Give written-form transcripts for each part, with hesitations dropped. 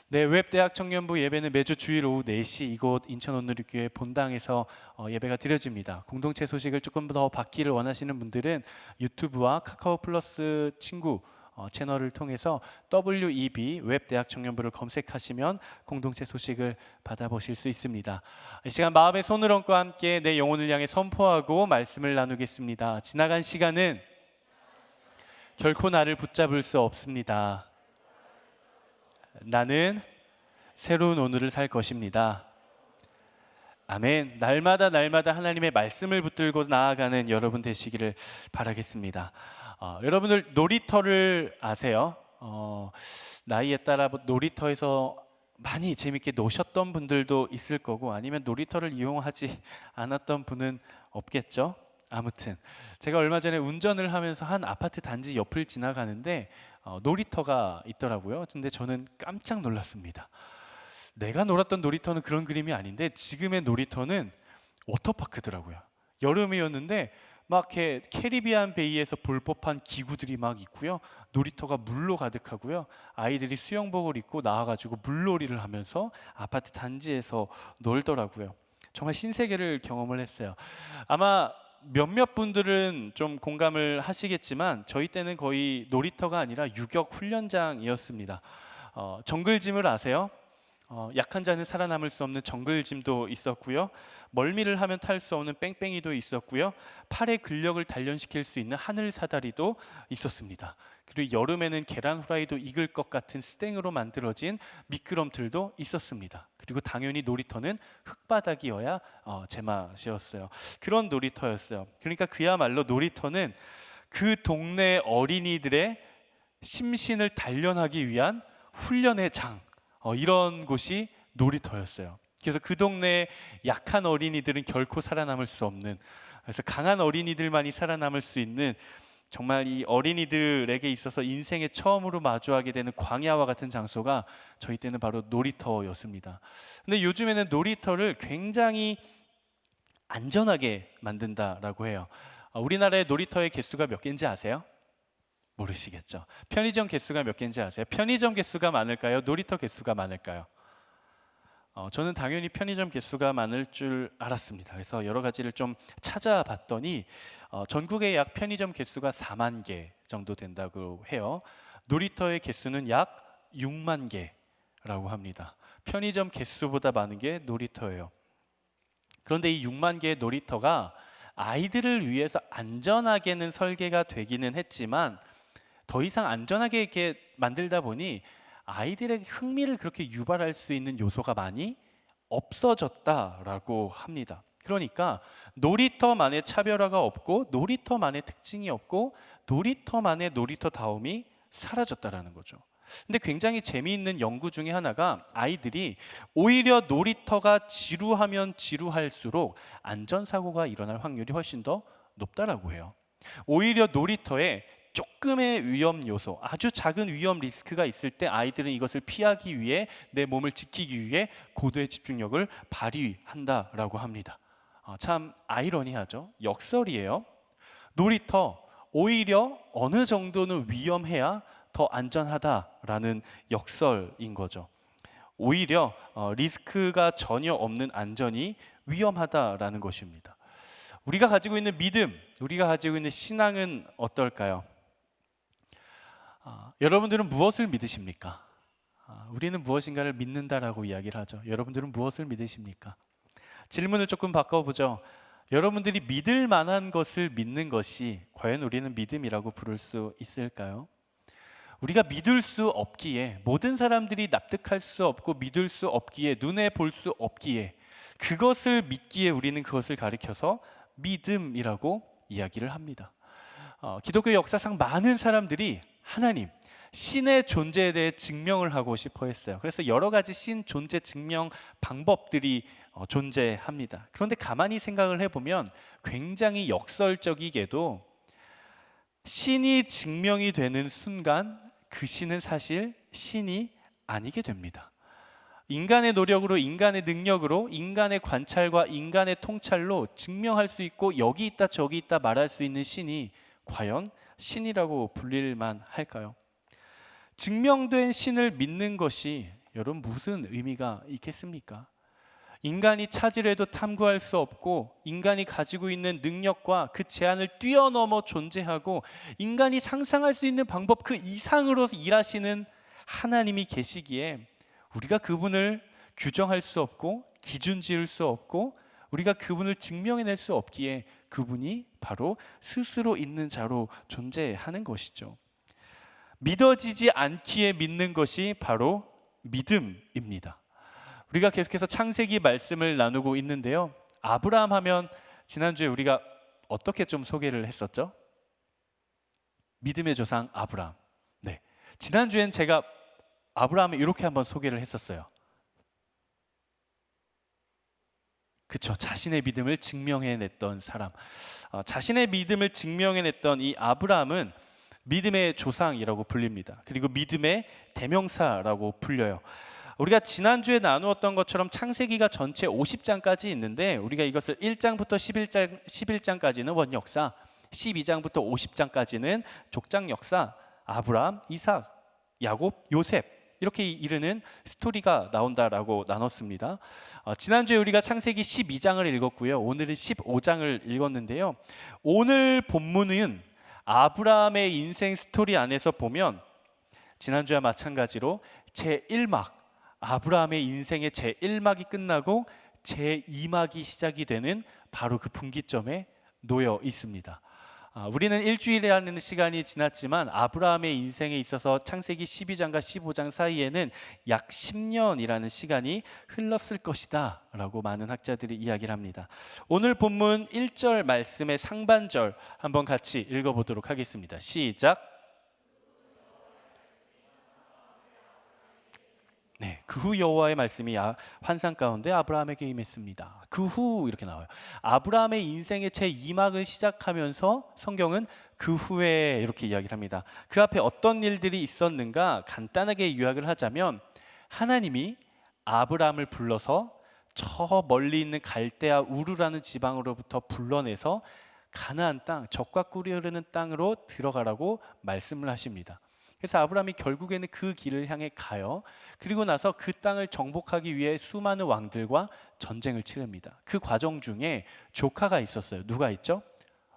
네, 웹대학 청년부 예배는 매주 주일 오후 4시 이곳 인천 온누리교회 본당에서 예배가 드려집니다. 공동체 소식을 조금 더 받기를 원하시는 분들은 유튜브와 카카오 플러스 친구 채널을 통해서 WEB 웹대학 청년부를 검색하시면 공동체 소식을 받아보실 수 있습니다. 이 시간 마음의 손을 얹고 함께 내 영혼을 향해 선포하고 말씀을 나누겠습니다. 지나간 시간은 결코 나를 붙잡을 수 없습니다. 나는 새로운 오늘을 살 것입니다. 아멘. 날마다 하나님의 말씀을 붙들고 나아가는 여러분 되시기를 바라겠습니다. 여러분들 놀이터를 아세요? 나이에 따라 놀이터에서 많이 재밌게 노셨던 분들도 있을 거고, 아니면 놀이터를 이용하지 않았던 분은 없겠죠. 아무튼 제가 얼마 전에 운전을 하면서 한 아파트 단지 옆을 지나가는데 놀이터가 있더라고요. 근데 저는 깜짝 놀랐습니다. 내가 놀았던 놀이터는 그런 그림이 아닌데 지금의 놀이터는 워터파크더라고요. 여름이었는데 막 이렇게 캐리비안 베이에서 볼 법한 기구들이 막 있고요. 놀이터가 물로 가득하고요. 아이들이 수영복을 입고 나와가지고 물놀이를 하면서 아파트 단지에서 놀더라고요. 정말 신세계를 경험을 했어요. 아마 몇몇 분들은 좀 공감을 하시겠지만 저희 때는 거의 놀이터가 아니라 유격 훈련장이었습니다. 정글짐을 아세요? 약한 자는 살아남을 수 없는 정글짐도 있었고요. 멀미를 하면 탈 수 없는 뺑뺑이도 있었고요. 팔의 근력을 단련시킬 수 있는 하늘 사다리도 있었습니다. 그리고 여름에는 계란 후라이도 익을 것 같은 스탱으로 만들어진 미끄럼틀도 있었습니다. 그리고 당연히 놀이터는 흙바닥이어야 제맛이었어요. 그런 놀이터였어요. 그러니까 그야말로 놀이터는 그 동네 어린이들의 심신을 단련하기 위한 훈련의 장, 이런 곳이 놀이터였어요. 그래서 그 동네에 약한 어린이들은 결코 살아남을 수 없는, 그래서 강한 어린이들만이 살아남을 수 있는, 정말 이 어린이들에게 있어서 인생에 처음으로 마주하게 되는 광야와 같은 장소가 저희 때는 바로 놀이터였습니다. 근데 요즘에는 놀이터를 굉장히 안전하게 만든다라고 해요. 우리나라의 놀이터의 개수가 몇 개인지 아세요? 모르시겠죠. 편의점 개수가 몇 개인지 아세요? 편의점 개수가 많을까요? 놀이터 개수가 많을까요? 저는 당연히 편의점 개수가 많을 줄 알았습니다. 그래서 여러 가지를 좀 찾아봤더니 전국의 약 편의점 개수가 4만 개 정도 된다고 해요. 놀이터의 개수는 약 6만 개라고 합니다. 편의점 개수보다 많은 게 놀이터예요. 그런데 이 6만 개의 놀이터가 아이들을 위해서 안전하게는 설계가 되기는 했지만 더 이상 안전하게 이렇게 만들다 보니 아이들에게 흥미를 그렇게 유발할 수 있는 요소가 많이 없어졌다라고 합니다. 그러니까 놀이터만의 차별화가 없고 놀이터만의 특징이 없고 놀이터만의 놀이터다움이 사라졌다라는 거죠. 근데 굉장히 재미있는 연구 중에 하나가 아이들이 오히려 놀이터가 지루하면 지루할수록 안전사고가 일어날 확률이 훨씬 더 높다라고 해요. 오히려 놀이터에 조금의 위험 요소, 아주 작은 위험 리스크가 있을 때 아이들은 이것을 피하기 위해 내 몸을 지키기 위해 고도의 집중력을 발휘한다라고 합니다. 참 아이러니하죠. 역설이에요. 놀이터 오히려 어느 정도는 위험해야 더 안전하다라는 역설인 거죠. 오히려 리스크가 전혀 없는 안전이 위험하다라는 것입니다. 우리가 가지고 있는 믿음, 우리가 가지고 있는 신앙은 어떨까요? 여러분들은 무엇을 믿으십니까? 우리는 무엇인가를 믿는다라고 이야기를 하죠. 여러분들은 무엇을 믿으십니까? 질문을 조금 바꿔보죠. 여러분들이 믿을 만한 것을 믿는 것이 과연 우리는 믿음이라고 부를 수 있을까요? 우리가 믿을 수 없기에, 모든 사람들이 납득할 수 없고 믿을 수 없기에, 눈에 볼 수 없기에, 그것을 믿기에 우리는 그것을 가리켜서 믿음이라고 이야기를 합니다. 기독교 역사상 많은 사람들이 하나님, 신의 존재에 대해 증명을 하고 싶어 했어요. 그래서 여러 가지 신 존재 증명 방법들이 존재합니다. 그런데 가만히 생각을 해보면 굉장히 역설적이게도 신이 증명이 되는 순간 그 신은 사실 신이 아니게 됩니다. 인간의 노력으로, 인간의 능력으로, 인간의 관찰과 인간의 통찰로 증명할 수 있고 여기 있다 저기 있다 말할 수 있는 신이 과연 신이라고 불릴만 할까요? 증명된 신을 믿는 것이 여러분 무슨 의미가 있겠습니까? 인간이 찾으려도 탐구할 수 없고 인간이 가지고 있는 능력과 그 제한을 뛰어넘어 존재하고 인간이 상상할 수 있는 방법 그 이상으로 일하시는 하나님이 계시기에 우리가 그분을 규정할 수 없고 기준 지을 수 없고 우리가 그분을 증명해낼 수 없기에 그분이 바로 스스로 있는 자로 존재하는 것이죠. 믿어지지 않기에 믿는 것이 바로 믿음입니다. 우리가 계속해서 창세기 말씀을 나누고 있는데요. 아브라함 하면 지난주에 우리가 어떻게 좀 소개를 했었죠? 믿음의 조상 아브라함. 네. 지난주엔 제가 아브라함을 이렇게 한번 소개를 했었어요. 그쵸, 자신의 믿음을 증명해냈던 사람. 자신의 믿음을 증명해냈던 이 아브라함은 믿음의 조상이라고 불립니다. 그리고 믿음의 대명사라고 불려요. 우리가 지난주에 나누었던 것처럼 창세기가 전체 50장까지 있는데 우리가 이것을 1장부터 11장까지는 원역사, 12장부터 50장까지는 족장 역사, 아브라함, 이삭, 야곱, 요셉 이렇게 이르는 스토리가 나온다라고 나눴습니다. 지난주에 우리가 창세기 12장을 읽었고요. 오늘은 15장을 읽었는데요. 오늘 본문은 아브라함의 인생 스토리 안에서 보면 지난주와 마찬가지로 제1막, 아브라함의 인생의 제1막이 끝나고 제2막이 시작이 되는 바로 그 분기점에 놓여 있습니다. 우리는 일주일이라는 시간이 지났지만 아브라함의 인생에 있어서 창세기 12장과 15장 사이에는 약 10년이라는 시간이 흘렀을 것이다 라고 많은 학자들이 이야기를 합니다. 오늘 본문 1절 말씀의 상반절 한번 같이 읽어보도록 하겠습니다. 시작. 네, 그 후 여호와의 말씀이 환상 가운데 아브라함에게 임했습니다. 그 후 이렇게 나와요. 아브라함의 인생의 제2막을 시작하면서 성경은 그 후에 이렇게 이야기를 합니다. 그 앞에 어떤 일들이 있었는가 간단하게 요약을 하자면 하나님이 아브라함을 불러서 저 멀리 있는 갈대아 우르라는 지방으로부터 불러내서 가나안 땅, 젖과 꿀이 흐르는 땅으로 들어가라고 말씀을 하십니다. 그래서 아브라함이 결국에는 그 길을 향해 가요. 그리고 나서 그 땅을 정복하기 위해 수많은 왕들과 전쟁을 치릅니다. 그 과정 중에 조카가 있었어요. 누가 있죠?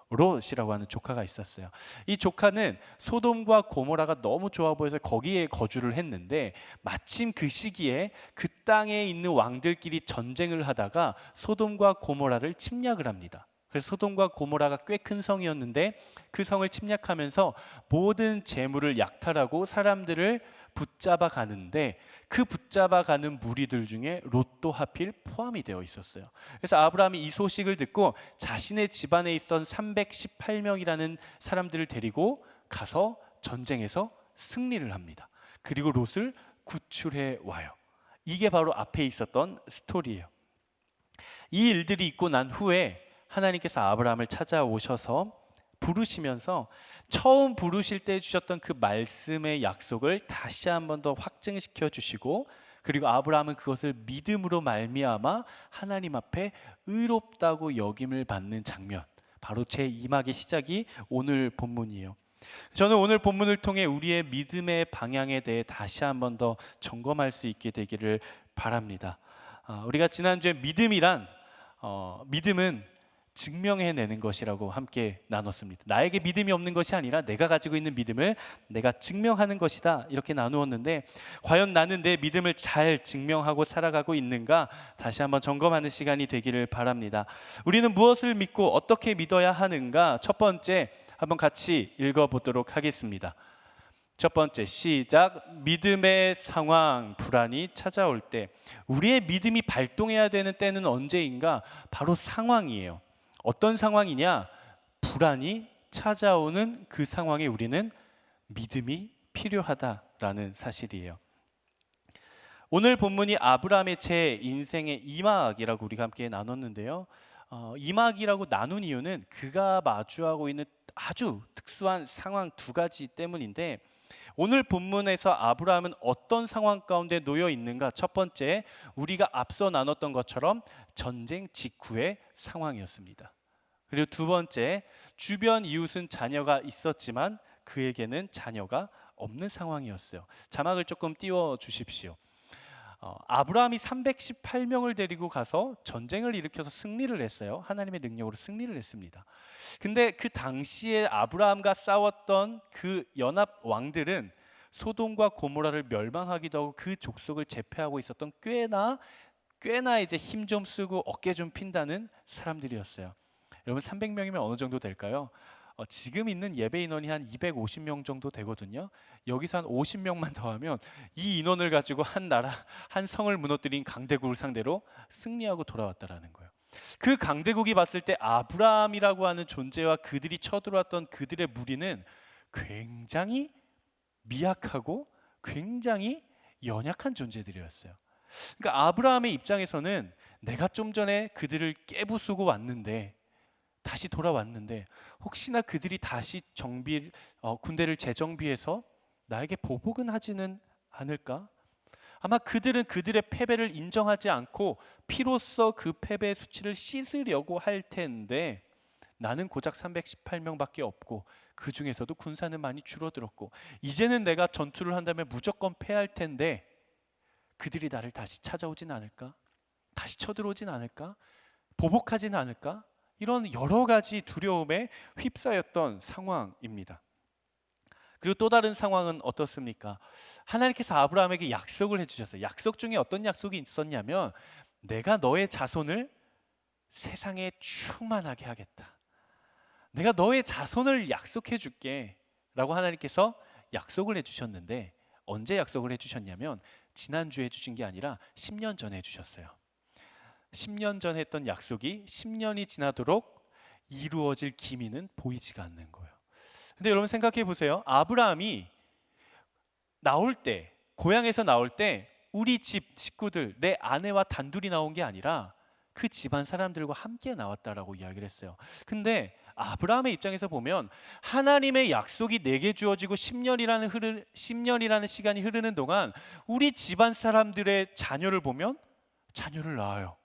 롯이라고 하는 조카가 있었어요. 이 조카는 소돔과 고모라가 너무 좋아 보여서 거기에 거주를 했는데 마침 그 시기에 그 땅에 있는 왕들끼리 전쟁을 하다가 소돔과 고모라를 침략을 합니다. 그래서 소돔과 고모라가 꽤 큰 성이었는데 그 성을 침략하면서 모든 재물을 약탈하고 사람들을 붙잡아 가는데 그 붙잡아 가는 무리들 중에 롯도 하필 포함이 되어 있었어요. 그래서 아브라함이 이 소식을 듣고 자신의 집안에 있던 318명이라는 사람들을 데리고 가서 전쟁에서 승리를 합니다. 그리고 롯을 구출해 와요. 이게 바로 앞에 있었던 스토리예요. 이 일들이 있고 난 후에 하나님께서 아브라함을 찾아오셔서 부르시면서 처음 부르실 때 주셨던 그 말씀의 약속을 다시 한 번 더 확증시켜 주시고 그리고 아브라함은 그것을 믿음으로 말미암아 하나님 앞에 의롭다고 여김을 받는 장면, 바로 제2막의 시작이 오늘 본문이에요. 저는 오늘 본문을 통해 우리의 믿음의 방향에 대해 다시 한 번 더 점검할 수 있게 되기를 바랍니다. 우리가 지난주에 믿음은 증명해내는 것이라고 함께 나눴습니다. 나에게 믿음이 없는 것이 아니라 내가 가지고 있는 믿음을 내가 증명하는 것이다 이렇게 나누었는데 과연 나는 내 믿음을 잘 증명하고 살아가고 있는가 다시 한번 점검하는 시간이 되기를 바랍니다. 우리는 무엇을 믿고 어떻게 믿어야 하는가? 첫 번째 한번 같이 읽어보도록 하겠습니다. 첫 번째 시작. 믿음의 상황, 불안이 찾아올 때 우리의 믿음이 발동해야 되는 때는 언제인가? 바로 상황이에요. 어떤 상황이냐? 불안이 찾아오는 그 상황에 우리는 믿음이 필요하다라는 사실이에요. 오늘 본문이 아브라함의 제 인생의 2막이라고 우리가 함께 나눴는데요. 2막이라고 나눈 이유는 그가 마주하고 있는 아주 특수한 상황 두 가지 때문인데 오늘 본문에서 아브라함은 어떤 상황 가운데 놓여 있는가? 첫 번째, 우리가 앞서 나눴던 것처럼 전쟁 직후의 상황이었습니다. 그리고 두 번째, 주변 이웃은 자녀가 있었지만 그에게는 자녀가 없는 상황이었어요. 자막을 조금 띄워 주십시오. 아브라함이 318명을 데리고 가서 전쟁을 일으켜서 승리를 했어요. 하나님의 능력으로 승리를 했습니다. 근데 그 당시에 아브라함과 싸웠던 그 연합 왕들은 소돔과 고모라를 멸망하기도 하고 그 족속을 제패하고 있었던 꽤나 이제 힘 좀 쓰고 어깨 좀 핀다는 사람들이었어요. 여러분 300명이면 어느 정도 될까요? 지금 있는 예배 인원이 한 250명 정도 되거든요. 여기서 한 50명만 더하면 이 인원을 가지고 한 나라, 한 성을 무너뜨린 강대국을 상대로 승리하고 돌아왔다라는 거예요. 그 강대국이 봤을 때 아브라함이라고 하는 존재와 그들이 쳐들어왔던 그들의 무리는 굉장히 미약하고 굉장히 연약한 존재들이었어요. 그러니까 아브라함의 입장에서는 내가 좀 전에 그들을 깨부수고 왔는데 다시 돌아왔는데 혹시나 그들이 다시 군대를 재정비해서 나에게 보복은 하지는 않을까? 아마 그들은 그들의 패배를 인정하지 않고 피로써 그 패배의 수치를 씻으려고 할 텐데 나는 고작 318명밖에 없고 그 중에서도 군사는 많이 줄어들었고 이제는 내가 전투를 한다면 무조건 패할 텐데 그들이 나를 다시 찾아오진 않을까? 다시 쳐들어오진 않을까? 보복하진 않을까? 이런 여러 가지 두려움에 휩싸였던 상황입니다. 그리고 또 다른 상황은 어떻습니까? 하나님께서 아브라함에게 약속을 해주셨어요. 약속 중에 어떤 약속이 있었냐면 내가 너의 자손을 세상에 충만하게 하겠다. 내가 너의 자손을 약속해 줄게 라고 하나님께서 약속을 해주셨는데 언제 약속을 해주셨냐면 지난주에 해주신 게 아니라 10년 전에 해주셨어요. 10년 전에 했던 약속이 10년이 지나도록 이루어질 기미는 보이지가 않는 거예요. 근데 여러분 생각해 보세요. 아브라함이 나올 때, 고향에서 나올 때 우리 집 식구들, 내 아내와 단둘이 나온 게 아니라 그 집안 사람들과 함께 나왔다라고 이야기를 했어요. 근데 아브라함의 입장에서 보면 하나님의 약속이 내게 주어지고 10년이라는 시간이 흐르는 동안 우리 집안 사람들의 자녀를 보면 자녀를 낳아요.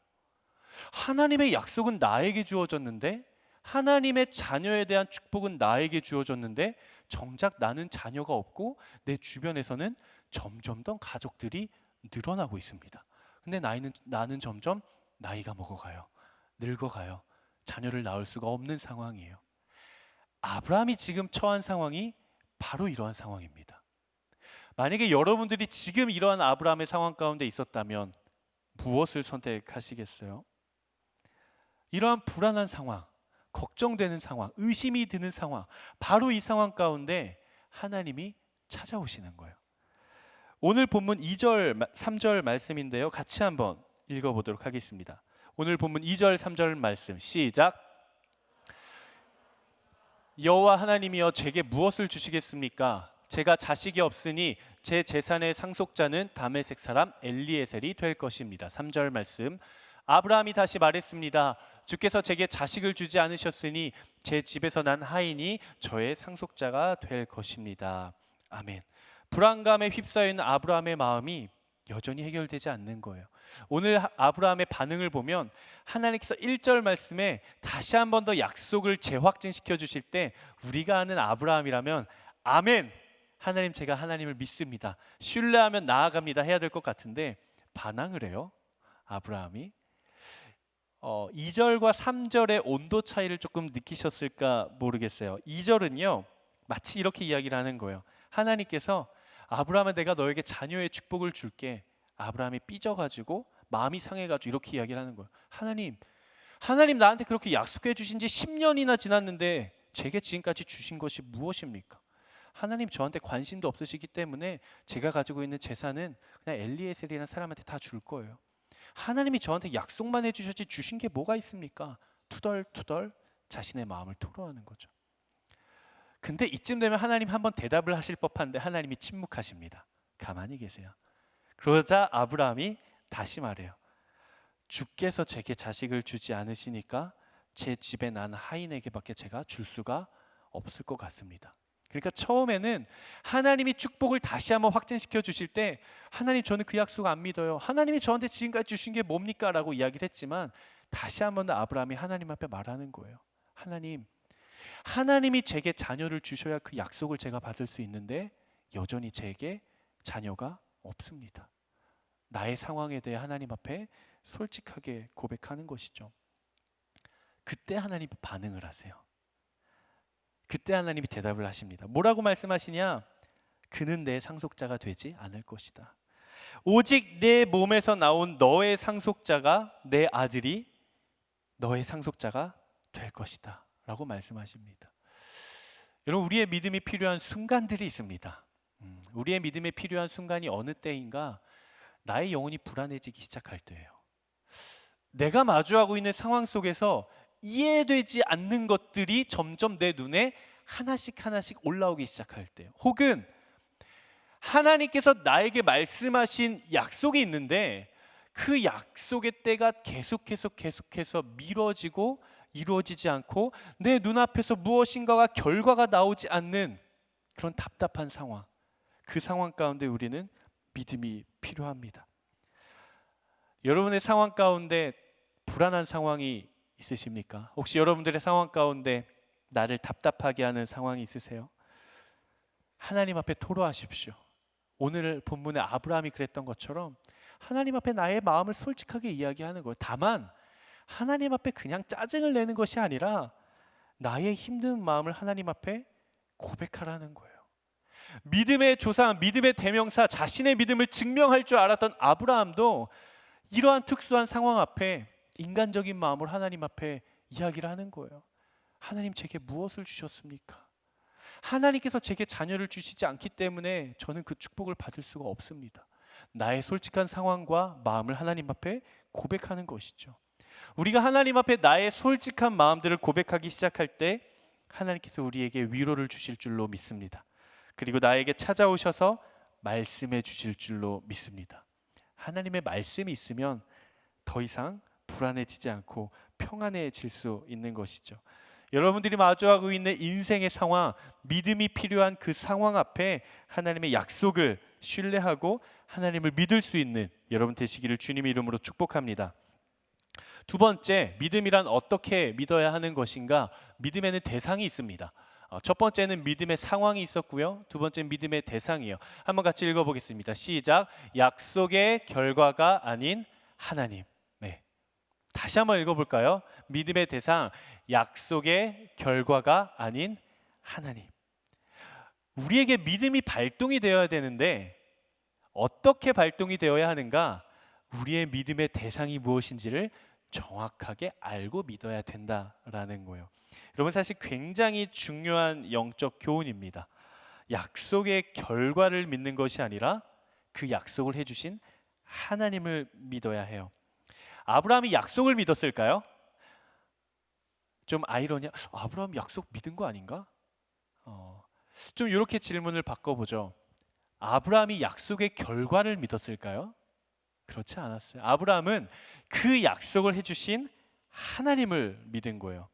하나님의 약속은 나에게 주어졌는데 하나님의 자녀에 대한 축복은 나에게 주어졌는데 정작 나는 자녀가 없고 내 주변에서는 점점 더 가족들이 늘어나고 있습니다. 근데 나는 점점 나이가 먹어가요. 늙어가요. 자녀를 낳을 수가 없는 상황이에요. 아브라함이 지금 처한 상황이 바로 이러한 상황입니다. 만약에 여러분들이 지금 이러한 아브라함의 상황 가운데 있었다면 무엇을 선택하시겠어요? 이러한 불안한 상황, 걱정되는 상황, 의심이 드는 상황, 바로 이 상황 가운데 하나님이 찾아오시는 거예요. 오늘 본문 2절, 3절 말씀인데요. 같이 한번 읽어보도록 하겠습니다. 오늘 본문 2절, 3절 말씀 시작. 여호와 하나님이여 제게 무엇을 주시겠습니까? 제가 자식이 없으니 제 재산의 상속자는 다메섹 사람 엘리에셀이 될 것입니다. 3절 말씀. 아브라함이 다시 말했습니다. 주께서 제게 자식을 주지 않으셨으니 제 집에서 난 하인이 저의 상속자가 될 것입니다. 아멘. 불안감에 휩싸여 있는 아브라함의 마음이 여전히 해결되지 않는 거예요. 오늘 아브라함의 반응을 보면 하나님께서 1절 말씀에 다시 한 번 더 약속을 재확증시켜 주실 때 우리가 아는 아브라함이라면 아멘, 하나님 제가 하나님을 믿습니다, 신뢰하면 나아갑니다 해야 될 것 같은데 반항을 해요. 아브라함이 2절과 3절의 온도 차이를 조금 느끼셨을까 모르겠어요. 2절은요 마치 이렇게 이야기를 하는 거예요. 하나님께서 아브라함아 내가 너에게 자녀의 축복을 줄게. 아브라함이 삐져가지고 마음이 상해가지고 이렇게 이야기를 하는 거예요. 하나님 나한테 그렇게 약속해 주신 지 10년이나 지났는데 제게 지금까지 주신 것이 무엇입니까? 하나님 저한테 관심도 없으시기 때문에 제가 가지고 있는 재산은 그냥 엘리에셀이라는 사람한테 다 줄 거예요. 하나님이 저한테 약속만 해주셨지 주신 게 뭐가 있습니까? 투덜투덜 자신의 마음을 토로하는 거죠. 근데 이쯤 되면 하나님 한번 대답을 하실 법한데 하나님이 침묵하십니다. 가만히 계세요. 그러자 아브라함이 다시 말해요. 주께서 제게 자식을 주지 않으시니까 제 집에 난 하인에게밖에 제가 줄 수가 없을 것 같습니다. 그러니까 처음에는 하나님이 축복을 다시 한번 확증시켜 주실 때 하나님 저는 그 약속 안 믿어요. 하나님이 저한테 지금까지 주신 게 뭡니까? 라고 이야기를 했지만 다시 한번 더 아브라함이 하나님 앞에 말하는 거예요. 하나님이 제게 자녀를 주셔야 그 약속을 제가 받을 수 있는데 여전히 제게 자녀가 없습니다. 나의 상황에 대해 하나님 앞에 솔직하게 고백하는 것이죠. 그때 하나님이 반응을 하세요. 그때 하나님이 대답을 하십니다. 뭐라고 말씀하시냐? 그는 내 상속자가 되지 않을 것이다. 오직 내 몸에서 나온 너의 상속자가, 내 아들이 너의 상속자가 될 것이다 라고 말씀하십니다. 여러분, 우리의 믿음이 필요한 순간들이 있습니다. 우리의 믿음에 필요한 순간이 어느 때인가? 나의 영혼이 불안해지기 시작할 때예요. 내가 마주하고 있는 상황 속에서 이해되지 않는 것들이 점점 내 눈에 하나씩 하나씩 올라오기 시작할 때, 혹은 하나님께서 나에게 말씀하신 약속이 있는데 그 약속의 때가 계속해서 미뤄지고 이루어지지 않고 내 눈앞에서 무엇인가가 결과가 나오지 않는 그런 답답한 상황, 그 상황 가운데 우리는 믿음이 필요합니다. 여러분의 상황 가운데 불안한 상황이 있으십니까? 혹시 여러분들의 상황 가운데 나를 답답하게 하는 상황이 있으세요? 하나님 앞에 토로하십시오. 오늘 본문의 아브라함이 그랬던 것처럼 하나님 앞에 나의 마음을 솔직하게 이야기하는 거예요. 다만 하나님 앞에 그냥 짜증을 내는 것이 아니라 나의 힘든 마음을 하나님 앞에 고백하라는 거예요. 믿음의 조상, 믿음의 대명사, 자신의 믿음을 증명할 줄 알았던 아브라함도 이러한 특수한 상황 앞에 인간적인 마음으로 하나님 앞에 이야기를 하는 거예요. 하나님, 제게 무엇을 주셨습니까? 하나님께서 제게 자녀를 주시지 않기 때문에 저는 그 축복을 받을 수가 없습니다. 나의 솔직한 상황과 마음을 하나님 앞에 고백하는 것이죠. 우리가 하나님 앞에 나의 솔직한 마음들을 고백하기 시작할 때 하나님께서 우리에게 위로를 주실 줄로 믿습니다. 그리고 나에게 찾아오셔서 말씀해 주실 줄로 믿습니다. 하나님의 말씀이 있으면 더 이상 불안해지지 않고 평안해질 수 있는 것이죠. 여러분들이 마주하고 있는 인생의 상황, 믿음이 필요한 그 상황 앞에 하나님의 약속을 신뢰하고 하나님을 믿을 수 있는 여러분 되시기를 주님의 이름으로 축복합니다. 두 번째, 믿음이란 어떻게 믿어야 하는 것인가? 믿음에는 대상이 있습니다. 첫 번째는 믿음의 상황이 있었고요. 두 번째는 믿음의 대상이에요. 한번 같이 읽어보겠습니다. 시작. 약속의 결과가 아닌 하나님. 네. 다시 한번 읽어볼까요? 믿음의 대상, 약속의 결과가 아닌 하나님. 우리에게 믿음이 발동이 되어야 되는데 어떻게 발동이 되어야 하는가? 우리의 믿음의 대상이 무엇인지를 정확하게 알고 믿어야 된다라는 거예요. 여러분, 사실 굉장히 중요한 영적 교훈입니다. 약속의 결과를 믿는 것이 아니라 그 약속을 해주신 하나님을 믿어야 해요. 아브라함이 약속을 믿었을까요? 좀 아이러니야. 아브라함 약속 믿은 거 아닌가? 좀 이렇게 질문을 바꿔보죠. 아브라함이 약속의 결과를 믿었을까요? 그렇지 않았어요. 아브라함은 그 약속을 해주신 하나님을 믿은 거예요.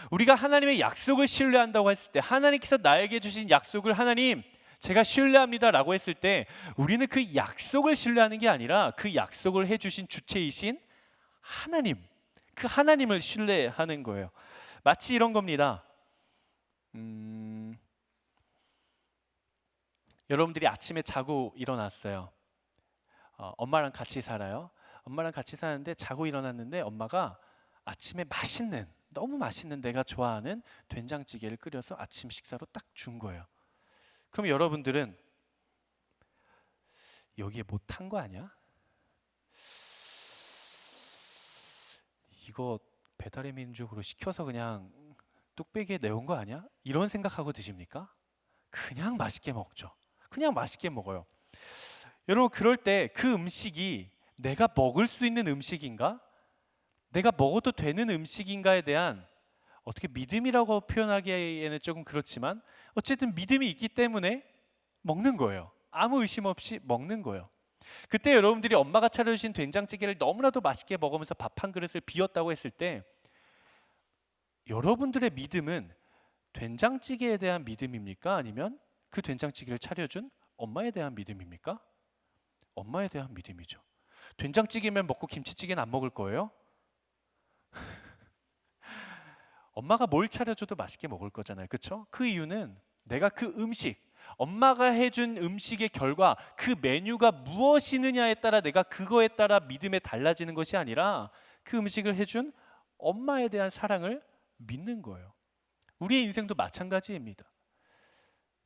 우리가 하나님의 약속을 신뢰한다고 했을 때, 하나님께서 나에게 주신 약속을 하나님 제가 신뢰합니다 라고 했을 때, 우리는 그 약속을 신뢰하는 게 아니라 그 약속을 해주신 주체이신 하나님, 그 하나님을 신뢰하는 거예요. 마치 이런 겁니다. 여러분들이 아침에 자고 일어났어요. 엄마랑 같이 살아요. 엄마랑 같이 사는데 자고 일어났는데 엄마가 아침에 너무 맛있는 내가 좋아하는 된장찌개를 끓여서 아침 식사로 딱 준 거예요. 그럼 여러분들은 여기에 뭐 탄 거 아니야? 이거 배달의 민족으로 시켜서 그냥 뚝배기에 내온 거 아니야? 이런 생각하고 드십니까? 그냥 맛있게 먹죠. 그냥 맛있게 먹어요. 여러분, 그럴 때 그 음식이 내가 먹을 수 있는 음식인가? 내가 먹어도 되는 음식인가에 대한 어떻게 믿음이라고 표현하기에는 조금 그렇지만 어쨌든 믿음이 있기 때문에 먹는 거예요. 아무 의심 없이 먹는 거예요. 그때 여러분들이 엄마가 차려주신 된장찌개를 너무나도 맛있게 먹으면서 밥 한 그릇을 비웠다고 했을 때 여러분들의 믿음은 된장찌개에 대한 믿음입니까? 아니면 그 된장찌개를 차려준 엄마에 대한 믿음입니까? 엄마에 대한 믿음이죠. 된장찌개면 먹고 김치찌개는 안 먹을 거예요? 엄마가 뭘 차려줘도 맛있게 먹을 거잖아요. 그렇죠? 그 이유는 내가 그 음식, 엄마가 해준 음식의 결과 그 메뉴가 무엇이느냐에 따라 내가 그거에 따라 믿음에 달라지는 것이 아니라 그 음식을 해준 엄마에 대한 사랑을 믿는 거예요. 우리의 인생도 마찬가지입니다.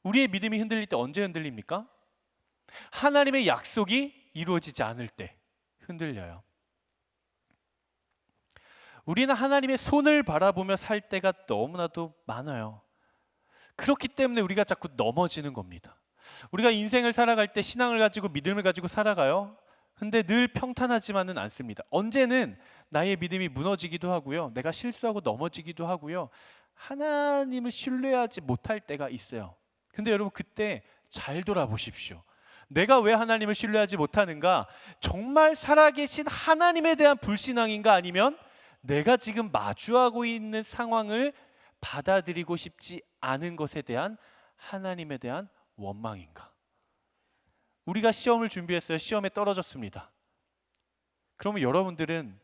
우리의 믿음이 흔들릴 때 언제 흔들립니까? 하나님의 약속이 이루어지지 않을 때 흔들려요. 우리는 하나님의 손을 바라보며 살 때가 너무나도 많아요. 그렇기 때문에 우리가 자꾸 넘어지는 겁니다. 우리가 인생을 살아갈 때 신앙을 가지고 믿음을 가지고 살아가요. 근데 늘 평탄하지만은 않습니다. 언제는 나의 믿음이 무너지기도 하고요. 내가 실수하고 넘어지기도 하고요. 하나님을 신뢰하지 못할 때가 있어요. 근데 여러분 그때 잘 돌아보십시오. 내가 왜 하나님을 신뢰하지 못하는가? 정말 살아계신 하나님에 대한 불신앙인가? 아니면 내가 지금 마주하고 있는 상황을 받아들이고 싶지 않은 것에 대한 하나님에 대한 원망인가? 우리가 시험을 준비했어요. 시험에 떨어졌습니다. 그러면 여러분들은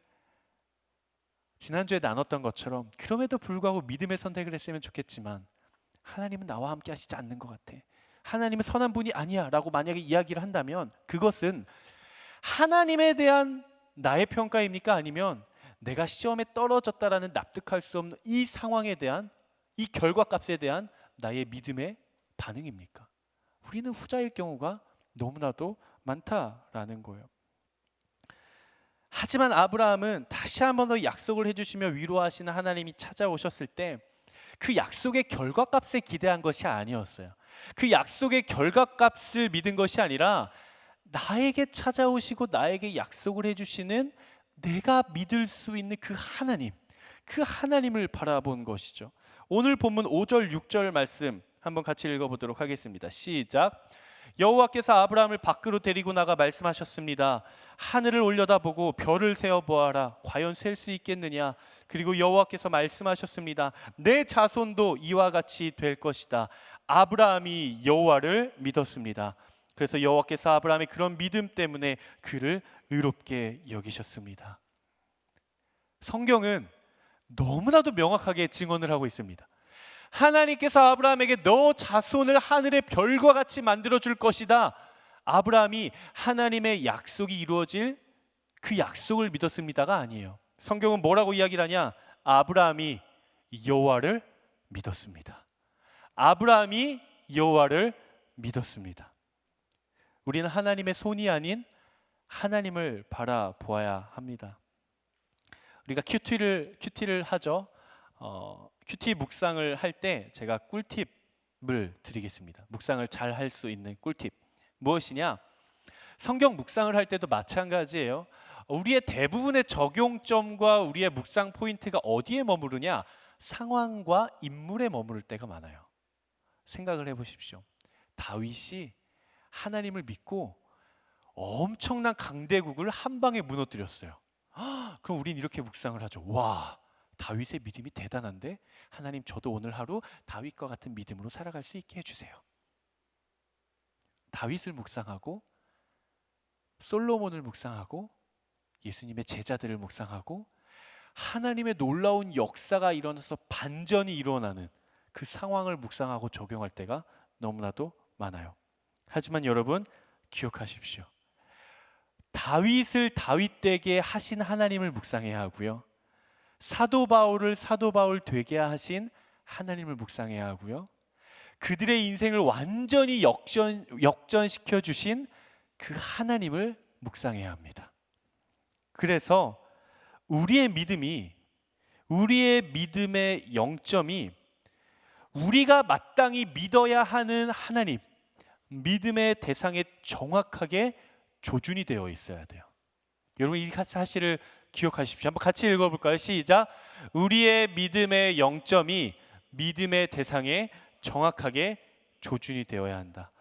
지난주에 나눴던 것처럼 그럼에도 불구하고 믿음의 선택을 했으면 좋겠지만 하나님은 나와 함께 하시지 않는 것 같아. 하나님은 선한 분이 아니야 라고 만약에 이야기를 한다면 그것은 하나님에 대한 나의 평가입니까? 아니면 내가 시험에 떨어졌다라는 납득할 수 없는 이 상황에 대한 이 결과값에 대한 나의 믿음의 반응입니까? 우리는 후자일 경우가 너무나도 많다라는 거예요. 하지만 아브라함은 다시 한 번 더 약속을 해주시며 위로하시는 하나님이 찾아오셨을 때 그 약속의 결과값에 기대한 것이 아니었어요. 그 약속의 결과값을 믿은 것이 아니라 나에게 찾아오시고 나에게 약속을 해주시는 내가 믿을 수 있는 그 하나님을 바라본 것이죠. 오늘 본문 5절 6절 말씀 한번 같이 읽어보도록 하겠습니다. 시작. 여호와께서 아브라함을 밖으로 데리고 나가 말씀하셨습니다. 하늘을 올려다보고 별을 세어보아라. 과연 셀 수 있겠느냐? 그리고 여호와께서 말씀하셨습니다. 내 자손도 이와 같이 될 것이다. 아브라함이 여호와를 믿었습니다. 그래서 여호와께서 아브라함의 그런 믿음 때문에 그를 의롭게 여기셨습니다. 성경은 너무나도 명확하게 증언을 하고 있습니다. 하나님께서 아브라함에게 너 자손을 하늘의 별과 같이 만들어 줄 것이다. 아브라함이 하나님의 약속이 이루어질 그 약속을 믿었습니다가 아니에요. 성경은 뭐라고 이야기를 하냐? 아브라함이 여호와를 믿었습니다. 아브라함이 여호와를 믿었습니다. 우리는 하나님의 손이 아닌 하나님을 바라보아야 합니다. 우리가 큐티를 하죠. 큐티 묵상을 할 때 제가 꿀팁을 드리겠습니다. 묵상을 잘 할 수 있는 꿀팁 무엇이냐? 성경 묵상을 할 때도 마찬가지예요. 우리의 대부분의 적용점과 우리의 묵상 포인트가 어디에 머무르냐? 상황과 인물에 머무를 때가 많아요. 생각을 해보십시오. 다윗이 하나님을 믿고 엄청난 강대국을 한 방에 무너뜨렸어요. 그럼 우린 이렇게 묵상을 하죠. 와, 다윗의 믿음이 대단한데 하나님 저도 오늘 하루 다윗과 같은 믿음으로 살아갈 수 있게 해주세요. 다윗을 묵상하고 솔로몬을 묵상하고 예수님의 제자들을 묵상하고 하나님의 놀라운 역사가 일어나서 반전이 일어나는 그 상황을 묵상하고 적용할 때가 너무나도 많아요. 하지만 여러분 기억하십시오. 다윗을 다윗되게 하신 하나님을 묵상해야 하고요. 사도 바울을 사도 바울 되게 하신 하나님을 묵상해야 하고요. 그들의 인생을 완전히 역전시켜 주신 그 하나님을 묵상해야 합니다. 그래서 우리의 믿음의 영점이 우리가 마땅히 믿어야 하는 하나님, 믿음의 대상에 정확하게 조준이 되어 있어야 돼요. 여러분 이 사실을 기억하십시오. 한번 같이 읽어볼까요? 시작. 우리의 믿음의 영점이 믿음의 대상에 정확하게 조준이 되어야 한다.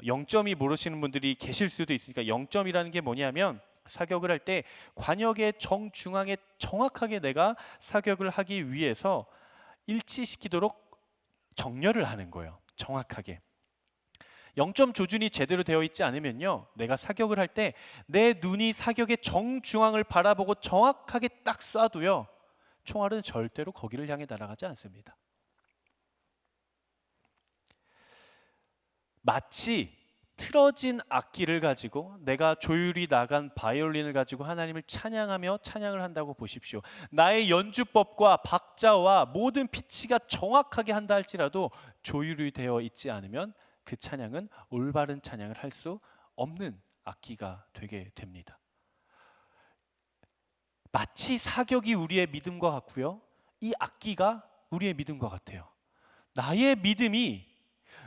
영점이 모르시는 분들이 계실 수도 있으니까 영점이라는 게 뭐냐면 사격을 할 때 관역의 정중앙에 정확하게 내가 사격을 하기 위해서 일치시키도록 정렬을 하는 거예요. 정확하게. 영점 조준이 제대로 되어 있지 않으면요, 내가 사격을 할 때 내 눈이 사격의 정중앙을 바라보고 정확하게 딱 쏴도요, 총알은 절대로 거기를 향해 날아가지 않습니다. 마치 틀어진 악기를 가지고 내가 조율이 나간 바이올린을 가지고 하나님을 찬양하며 찬양을 한다고 보십시오. 나의 연주법과 박자와 모든 피치가 정확하게 한다 할지라도 조율이 되어 있지 않으면 그 찬양은 올바른 찬양을 할 수 없는 악기가 되게 됩니다. 마치 사격이 우리의 믿음과 같고요, 이 악기가 우리의 믿음과 같아요. 나의 믿음이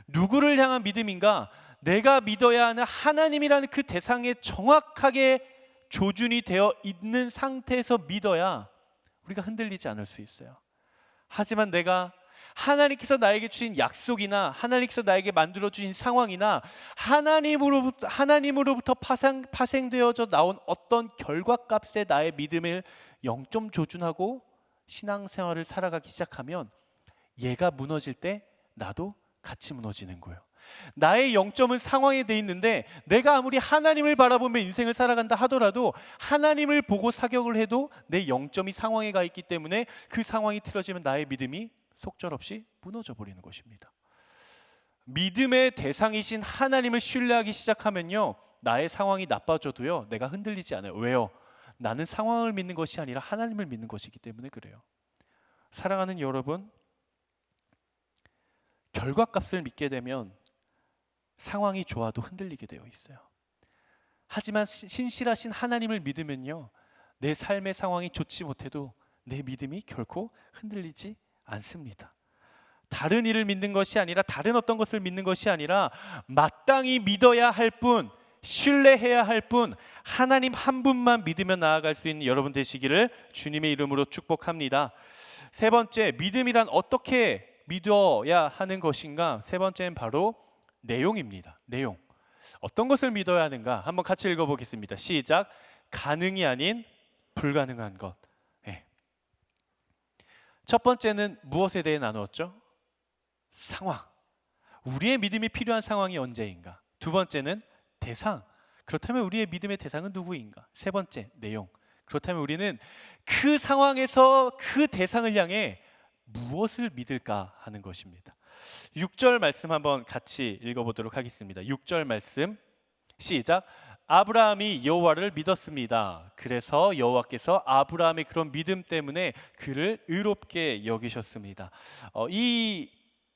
누구를 향한 믿음인가? 내가 믿어야 하는 하나님이라는 그 대상에 정확하게 조준이 되어 있는 상태에서 믿어야 우리가 흔들리지 않을 수 있어요. 하지만 내가 하나님께서 나에게 주신 약속이나 하나님께서 나에게 만들어 주신 상황이나 하나님으로부터 파생되어져 나온 어떤 결과값에 나의 믿음을 0점 조준하고 신앙생활을 살아가기 시작하면 얘가 무너질 때 나도 같이 무너지는 거예요. 나의 0점은 상황에 돼 있는데 내가 아무리 하나님을 바라보며 인생을 살아간다 하더라도 하나님을 보고 사격을 해도 내 0점이 상황에 가 있기 때문에 그 상황이 틀어지면 나의 믿음이 속절없이 무너져 버리는 것입니다. 믿음의 대상이신 하나님을 신뢰하기 시작하면요, 나의 상황이 나빠져도요 내가 흔들리지 않아요. 왜요? 나는 상황을 믿는 것이 아니라 하나님을 믿는 것이기 때문에 그래요. 사랑하는 여러분, 결과값을 믿게 되면 상황이 좋아도 흔들리게 되어 있어요. 하지만 신실하신 하나님을 믿으면요, 내 삶의 상황이 좋지 못해도 내 믿음이 결코 흔들리지 않습니다. 다른 일을 믿는 것이 아니라, 다른 어떤 것을 믿는 것이 아니라 마땅히 믿어야 할 뿐, 신뢰해야 할 뿐, 하나님 한 분만 믿으며 나아갈 수 있는 여러분 되시기를 주님의 이름으로 축복합니다. 세 번째, 믿음이란 어떻게 믿어야 하는 것인가? 세 번째는 바로 내용입니다. 내용. 어떤 것을 믿어야 하는가? 한번 같이 읽어보겠습니다. 시작. 가능이 아닌 불가능한 것. 네. 첫 번째는 무엇에 대해 나누었죠? 상황. 우리의 믿음이 필요한 상황이 언제인가? 두 번째는 대상. 그렇다면 우리의 믿음의 대상은 누구인가? 세 번째, 내용. 그렇다면 우리는 그 상황에서 그 대상을 향해 무엇을 믿을까 하는 것입니다. 6절 말씀 한번 같이 읽어보도록 하겠습니다. 6절 말씀 시작. 아브라함이 여호와를 믿었습니다. 그래서 여호와께서 아브라함의 그런 믿음 때문에 그를 의롭게 여기셨습니다. 이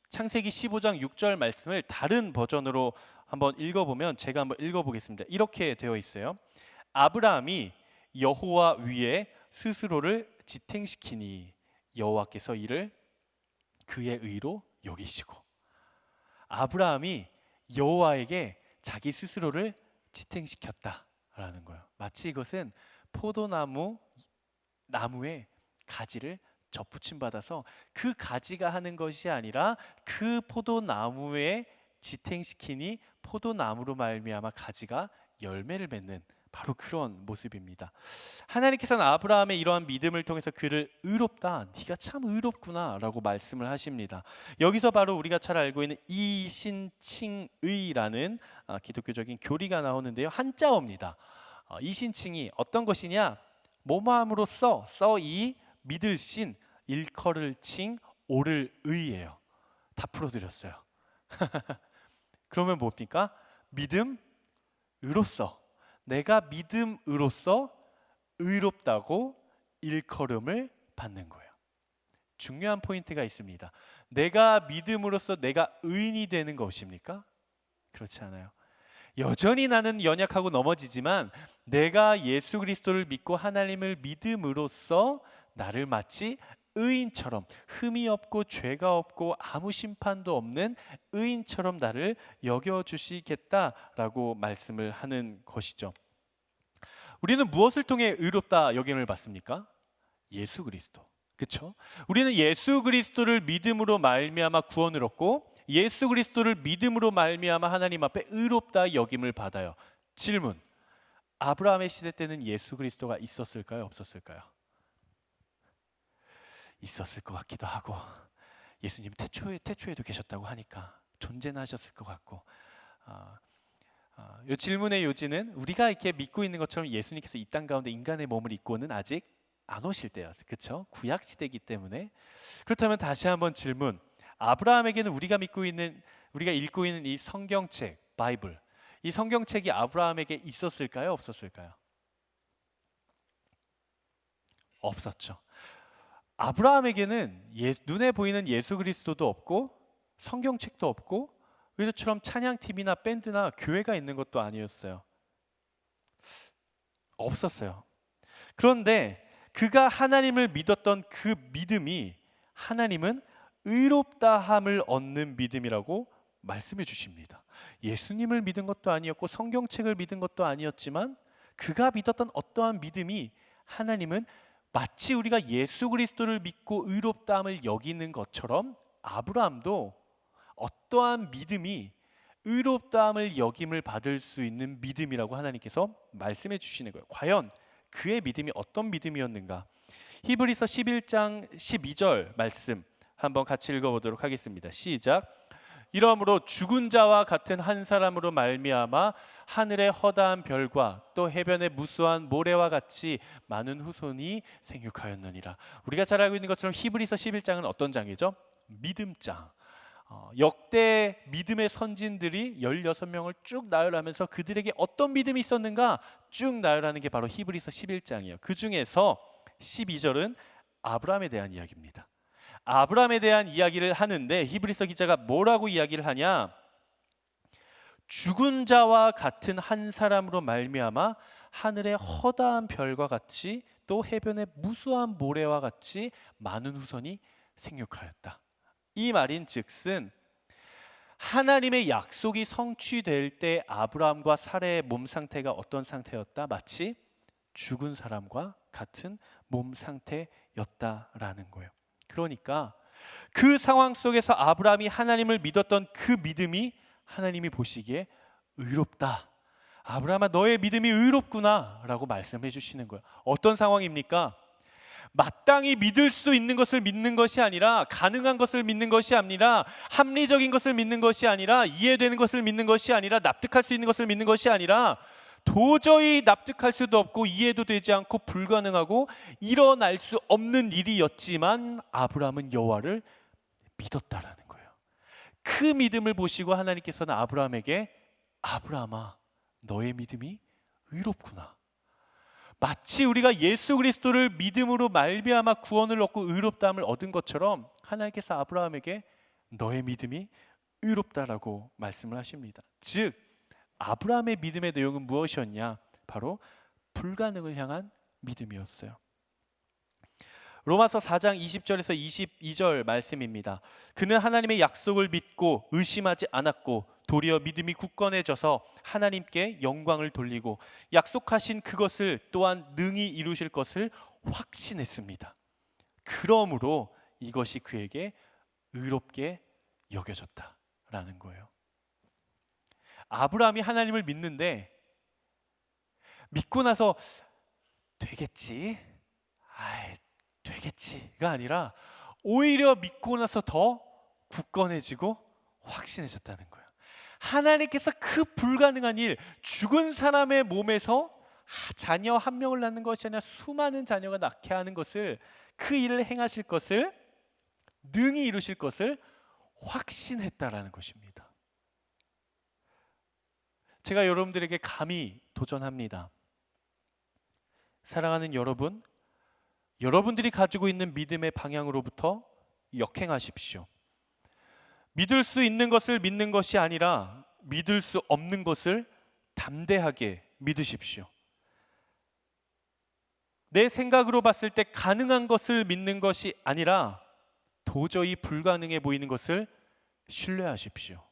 창세기 15장 6절 말씀을 다른 버전으로 한번 읽어보면, 제가 한번 읽어보겠습니다. 이렇게 되어 있어요. 아브라함이 여호와 위에 스스로를 지탱시키니 여호와께서 이를 그의 의로 여기시고. 아브라함이 여호와에게 자기 스스로를 지탱시켰다라는 거예요. 마치 이것은 나무에 가지를 접붙임 받아서 그 가지가 하는 것이 아니라 그 포도나무에 지탱시키니 포도나무로 말미암아 가지가 열매를 맺는 바로 그런 모습입니다. 하나님께서는 아브라함의 이러한 믿음을 통해서 그를 의롭다, 네가 참 의롭구나 라고 말씀을 하십니다. 여기서 바로 우리가 잘 알고 있는 이신칭의라는 기독교적인 교리가 나오는데요, 한자어입니다. 이신칭의 어떤 것이냐? 뭐뭐함으로써, 써이 믿을 신, 일컬을 칭, 오를 의예요. 다 풀어드렸어요. 그러면 뭡니까? 믿음으로써, 내가 믿음으로써 의롭다고 일컬음을 받는 거예요. 중요한 포인트가 있습니다. 내가 믿음으로써 내가 의인이 되는 것입니까? 그렇지 않아요. 여전히 나는 연약하고 넘어지지만 내가 예수 그리스도를 믿고 하나님을 믿음으로써 나를 마치 의인처럼, 흠이 없고 죄가 없고 아무 심판도 없는 의인처럼 나를 여겨주시겠다라고 말씀을 하는 것이죠. 우리는 무엇을 통해 의롭다 여김을 받습니까? 예수 그리스도. 그렇죠? 우리는 예수 그리스도를 믿음으로 말미암아 구원을 얻고 예수 그리스도를 믿음으로 말미암아 하나님 앞에 의롭다 여김을 받아요. 질문. 아브라함의 시대 때는 예수 그리스도가 있었을까요? 없었을까요? 있었을 것 같기도 하고, 예수님 태초에도 계셨다고 하니까 존재는 하셨을 것 같고, 이 질문의 요지는 우리가 이렇게 믿고 있는 것처럼 예수님께서 이 땅 가운데 인간의 몸을 입고는 아직 안 오실 때였어요. 그렇죠? 구약 시대이기 때문에. 그렇다면 다시 한번 질문. 아브라함에게는 우리가 믿고 있는 우리가 읽고 있는 이 성경책, 바이블, 이 성경책이 아브라함에게 있었을까요? 없었을까요? 없었죠. 아브라함에게는 눈에 보이는 예수 그리스도도 없고 성경책도 없고 우리처럼 찬양팀이나 밴드나 교회가 있는 것도 아니었어요. 없었어요. 그런데 그가 하나님을 믿었던 그 믿음이 하나님은 의롭다함을 얻는 믿음이라고 말씀해 주십니다. 예수님을 믿은 것도 아니었고 성경책을 믿은 것도 아니었지만 그가 믿었던 어떠한 믿음이 하나님은 마치 우리가 예수 그리스도를 믿고 의롭다함을 여기는 것처럼 아브라함도 어떠한 믿음이 의롭다함을 여김을 받을 수 있는 믿음이라고 하나님께서 말씀해 주시는 거예요. 과연 그의 믿음이 어떤 믿음이었는가? 히브리서 11장 12절 말씀 한번 같이 읽어보도록 하겠습니다. 시작. 이러므로 죽은 자와 같은 한 사람으로 말미암아 하늘의 허다한 별과 또 해변의 무수한 모래와 같이 많은 후손이 생육하였느니라. 우리가 잘 알고 있는 것처럼 히브리서 11장은 어떤 장이죠? 믿음장. 역대 믿음의 선진들이 16명을 쭉 나열하면서 그들에게 어떤 믿음이 있었는가 쭉 나열하는 게 바로 히브리서 11장이에요. 그 중에서 12절은 아브라함에 대한 이야기입니다. 아브라함에 대한 이야기를 하는데 히브리서 기자가 뭐라고 이야기를 하냐? 죽은 자와 같은 한 사람으로 말미암아 하늘의 허다한 별과 같이 또 해변의 무수한 모래와 같이 많은 후손이 생육하였다. 이 말인즉슨 하나님의 약속이 성취될 때 아브라함과 사라의 몸 상태가 어떤 상태였다? 마치 죽은 사람과 같은 몸 상태였다라는 거예요. 그러니까 그 상황 속에서 아브라함이 하나님을 믿었던 그 믿음이 하나님이 보시기에 의롭다. 아브라함아, 너의 믿음이 의롭구나 라고 말씀해 주시는 거예요. 어떤 상황입니까? 마땅히 믿을 수 있는 것을 믿는 것이 아니라, 가능한 것을 믿는 것이 아니라, 합리적인 것을 믿는 것이 아니라, 이해되는 것을 믿는 것이 아니라, 납득할 수 있는 것을 믿는 것이 아니라, 도저히 납득할 수도 없고 이해도 되지 않고 불가능하고 일어날 수 없는 일이었지만 아브라함은 여호와를 믿었다라는 거예요. 그 믿음을 보시고 하나님께서는 아브라함에게 아브라함아, 너의 믿음이 의롭구나. 마치 우리가 예수 그리스도를 믿음으로 말미암아 구원을 얻고 의롭다함을 얻은 것처럼 하나님께서 아브라함에게 너의 믿음이 의롭다라고 말씀을 하십니다. 즉 아브라함의 믿음의 내용은 무엇이었냐? 바로 불가능을 향한 믿음이었어요. 로마서 4장 20절에서 22절 말씀입니다. 그는 하나님의 약속을 믿고 의심하지 않았고 도리어 믿음이 굳건해져서 하나님께 영광을 돌리고 약속하신 그것을 또한 능히 이루실 것을 확신했습니다. 그러므로 이것이 그에게 의롭게 여겨졌다라는 거예요. 아브라함이 하나님을 믿는데 믿고 나서 되겠지? 되겠지가 아니라 오히려 믿고 나서 더 굳건해지고 확신해졌다는 거예요. 하나님께서 그 불가능한 일, 죽은 사람의 몸에서 자녀 한 명을 낳는 것이 아니라 수많은 자녀가 낳게 하는 것을, 그 일을 행하실 것을, 능히 이루실 것을 확신했다라는 것입니다. 제가 여러분들에게 감히 도전합니다. 사랑하는 여러분, 여러분들이 가지고 있는 믿음의 방향으로부터 역행하십시오. 믿을 수 있는 것을 믿는 것이 아니라 믿을 수 없는 것을 담대하게 믿으십시오. 내 생각으로 봤을 때 가능한 것을 믿는 것이 아니라 도저히 불가능해 보이는 것을 신뢰하십시오.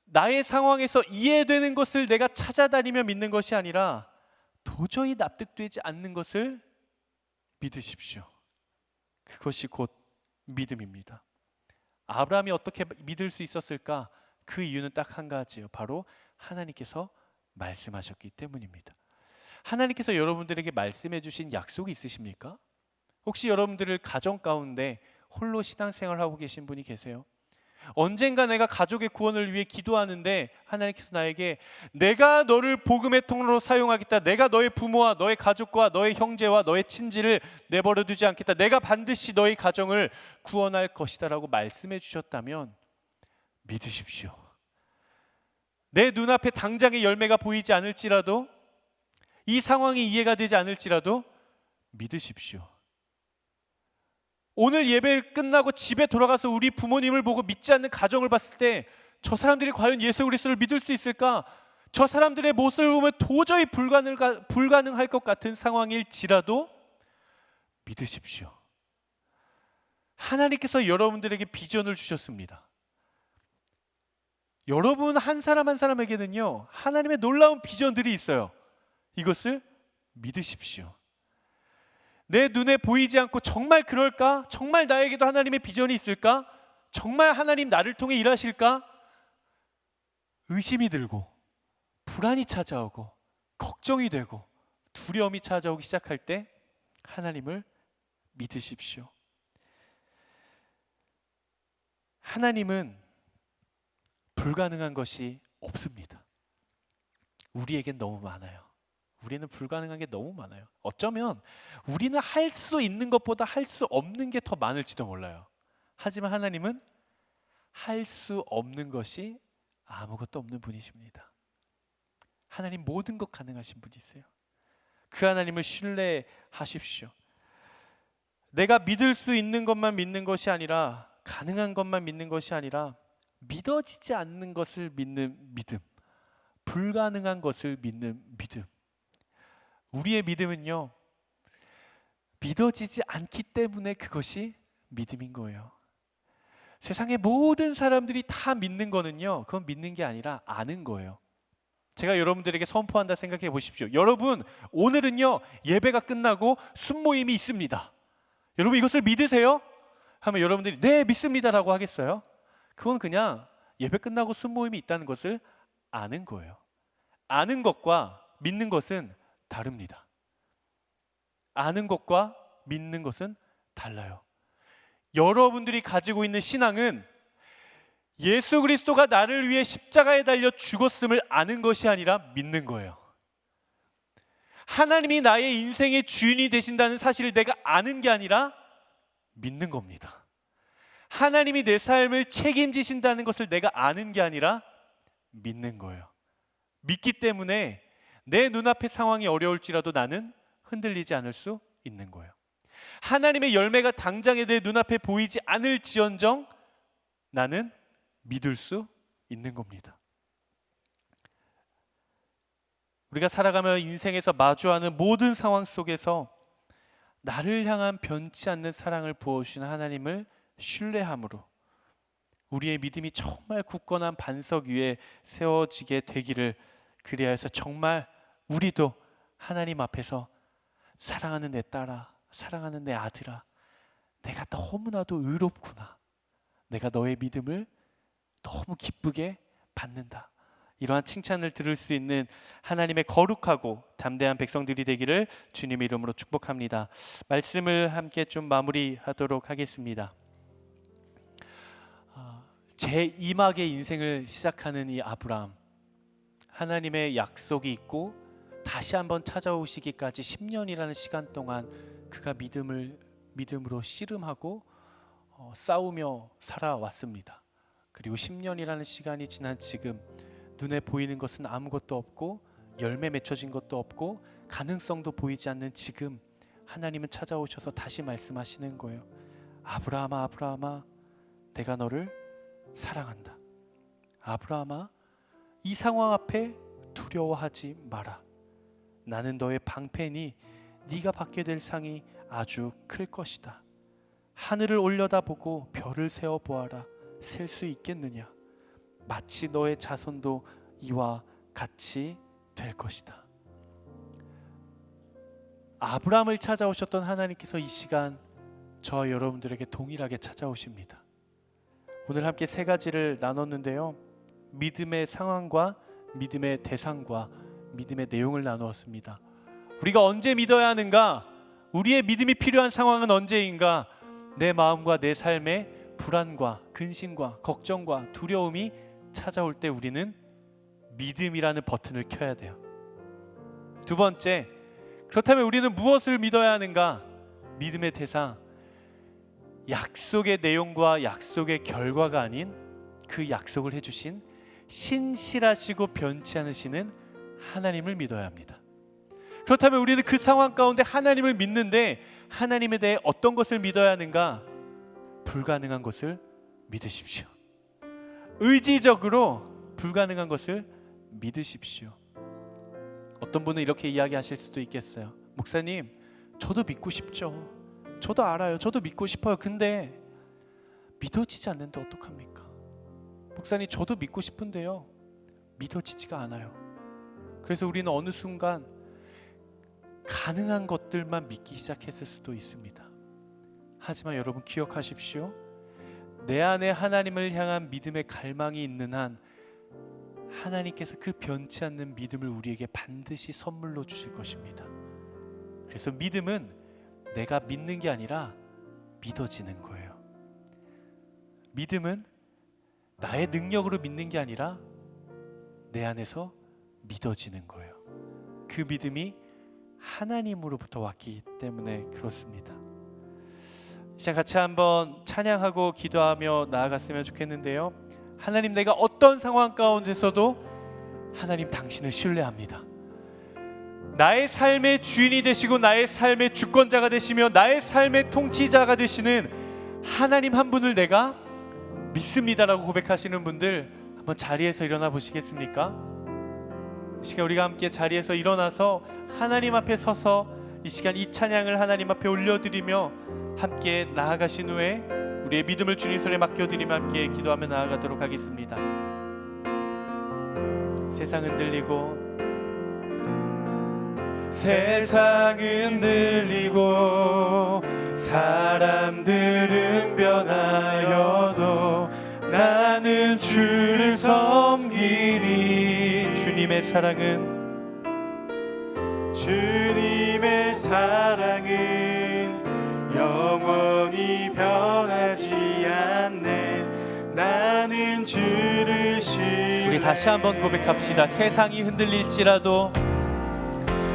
나의 상황에서 이해되는 것을 내가 찾아다니며 믿는 것이 아니라 도저히 납득되지 않는 것을 믿으십시오. 그것이 곧 믿음입니다. 아브라함이 어떻게 믿을 수 있었을까? 그 이유는 딱 한 가지예요. 바로 하나님께서 말씀하셨기 때문입니다. 하나님께서 여러분들에게 말씀해 주신 약속이 있으십니까? 혹시 여러분들을 가정 가운데 홀로 신앙생활하고 계신 분이 계세요? 언젠가 내가 가족의 구원을 위해 기도하는데 하나님께서 나에게 내가 너를 복음의 통로로 사용하겠다, 내가 너의 부모와 너의 가족과 너의 형제와 너의 친지를 내버려 두지 않겠다, 내가 반드시 너의 가정을 구원할 것이다 라고 말씀해 주셨다면 믿으십시오. 내 눈앞에 당장의 열매가 보이지 않을지라도, 이 상황이 이해가 되지 않을지라도 믿으십시오. 오늘 예배 끝나고 집에 돌아가서 우리 부모님을 보고 믿지 않는 가정을 봤을 때 저 사람들이 과연 예수 그리스도를 믿을 수 있을까? 저 사람들의 모습을 보면 도저히 불가능할 것 같은 상황일지라도 믿으십시오. 하나님께서 여러분들에게 비전을 주셨습니다. 여러분 한 사람 한 사람에게는요, 하나님의 놀라운 비전들이 있어요. 이것을 믿으십시오. 내 눈에 보이지 않고 정말 그럴까? 정말 나에게도 하나님의 비전이 있을까? 정말 하나님 나를 통해 일하실까? 의심이 들고 불안이 찾아오고 걱정이 되고 두려움이 찾아오기 시작할 때 하나님을 믿으십시오. 하나님은 불가능한 것이 없습니다. 우리에겐 너무 많아요. 우리는 불가능한 게 너무 많아요. 어쩌면 우리는 할 수 있는 것보다 할 수 없는 게 더 많을지도 몰라요. 하지만 하나님은 할 수 없는 것이 아무것도 없는 분이십니다. 하나님 모든 것 가능하신 분이세요. 그 하나님을 신뢰하십시오. 내가 믿을 수 있는 것만 믿는 것이 아니라, 가능한 것만 믿는 것이 아니라 믿어지지 않는 것을 믿는 믿음, 불가능한 것을 믿는 믿음. 우리의 믿음은요, 믿어지지 않기 때문에 그것이 믿음인 거예요. 세상의 모든 사람들이 다 믿는 거는요, 그건 믿는 게 아니라 아는 거예요. 제가 여러분들에게 선포한다 생각해 보십시오. 여러분, 오늘은요 예배가 끝나고 순모임이 있습니다. 여러분 이것을 믿으세요? 하면 여러분들이 네 믿습니다라고 하겠어요? 그건 그냥 예배 끝나고 순모임이 있다는 것을 아는 거예요. 아는 것과 믿는 것은 다릅니다. 아는 것과 믿는 것은 달라요. 여러분들이 가지고 있는 신앙은 예수 그리스도가 나를 위해 십자가에 달려 죽었음을 아는 것이 아니라 믿는 거예요. 하나님이 나의 인생의 주인이 되신다는 사실을 내가 아는 게 아니라 믿는 겁니다. 하나님이 내 삶을 책임지신다는 것을 내가 아는 게 아니라 믿는 거예요. 믿기 때문에 내 눈앞의 상황이 어려울지라도 나는 흔들리지 않을 수 있는 거예요. 하나님의 열매가 당장에 내 눈앞에 보이지 않을지언정 나는 믿을 수 있는 겁니다. 우리가 살아가며 인생에서 마주하는 모든 상황 속에서 나를 향한 변치 않는 사랑을 부어주시는 하나님을 신뢰함으로 우리의 믿음이 정말 굳건한 반석 위에 세워지게 되기를, 그리하여서 정말 우리도 하나님 앞에서 사랑하는 내 딸아, 사랑하는 내 아들아, 내가 너무나도 의롭구나, 내가 너의 믿음을 너무 기쁘게 받는다, 이러한 칭찬을 들을 수 있는 하나님의 거룩하고 담대한 백성들이 되기를 주님의 이름으로 축복합니다. 말씀을 함께 좀 마무리하도록 하겠습니다. 제2막의 인생을 시작하는 이 아브라함, 하나님의 약속이 있고 다시 한번 찾아오시기까지 10년이라는 시간 동안 그가 믿음으로 씨름하고 싸우며 살아왔습니다. 그리고 10년이라는 시간이 지난 지금 눈에 보이는 것은 아무것도 없고 열매 맺혀진 것도 없고 가능성도 보이지 않는 지금 하나님은 찾아오셔서 다시 말씀하시는 거예요. 아브라함아, 아브라함아, 내가 너를 사랑한다. 아브라함아, 이 상황 앞에 두려워하지 마라. 나는 너의 방패니 네가 받게 될 상이 아주 클 것이다. 하늘을 올려다보고 별을 세어보아라. 셀 수 있겠느냐? 마치 너의 자손도 이와 같이 될 것이다. 아브라함을 찾아오셨던 하나님께서 이 시간 저와 여러분들에게 동일하게 찾아오십니다. 오늘 함께 세 가지를 나눴는데요, 믿음의 상황과 믿음의 대상과 믿음의 내용을 나누었습니다. 우리가 언제 믿어야 하는가? 우리의 믿음이 필요한 상황은 언제인가? 내 마음과 내 삶에 불안과 근심과 걱정과 두려움이 찾아올 때 우리는 믿음이라는 버튼을 켜야 돼요. 두 번째, 그렇다면 우리는 무엇을 믿어야 하는가? 믿음의 대상, 약속의 내용과 약속의 결과가 아닌 그 약속을 해주신 신실하시고 변치 않으시는 하나님을 믿어야 합니다. 그렇다면 우리는 그 상황 가운데 하나님을 믿는데 하나님에 대해 어떤 것을 믿어야 하는가? 불가능한 것을 믿으십시오. 의지적으로 불가능한 것을 믿으십시오. 어떤 분은 이렇게 이야기하실 수도 있겠어요. 목사님, 저도 믿고 싶죠. 저도 알아요. 저도 믿고 싶어요. 근데 믿어지지 않는데 어떡합니까? 목사님, 저도 믿고 싶은데요, 믿어지지가 않아요. 그래서 우리는 어느 순간 가능한 것들만 믿기 시작했을 수도 있습니다. 하지만 여러분 기억하십시오. 내 안에 하나님을 향한 믿음의 갈망이 있는 한 하나님께서 그 변치 않는 믿음을 우리에게 반드시 선물로 주실 것입니다. 그래서 믿음은 내가 믿는 게 아니라 믿어지는 거예요. 믿음은 나의 능력으로 믿는 게 아니라 내 안에서 믿어지는 거예요. 그 믿음이 하나님으로부터 왔기 때문에 그렇습니다. 이 시간 같이 한번 찬양하고 기도하며 나아갔으면 좋겠는데요. 하나님, 내가 어떤 상황 가운데서도 하나님 당신을 신뢰합니다. 나의 삶의 주인이 되시고 나의 삶의 주권자가 되시며 나의 삶의 통치자가 되시는 하나님 한 분을 내가 믿습니다라고 고백하시는 분들 한번 자리에서 일어나 보시겠습니까? 이 시간 우리가 함께 자리에서 일어나서 하나님 앞에 서서 이 시간 이 찬양을 하나님 앞에 올려드리며 함께 나아가신 후에 우리의 믿음을 주님 손에 맡겨드리며 함께 기도하며 나아가도록 하겠습니다. 세상 흔들리고 사람들은 변하여도 나는 주를 섬기리. 주님의 사랑은 영원히 변하지 않네. 나는 주를 신뢰. 우리 다시 한번 고백합시다. 세상이 흔들릴지라도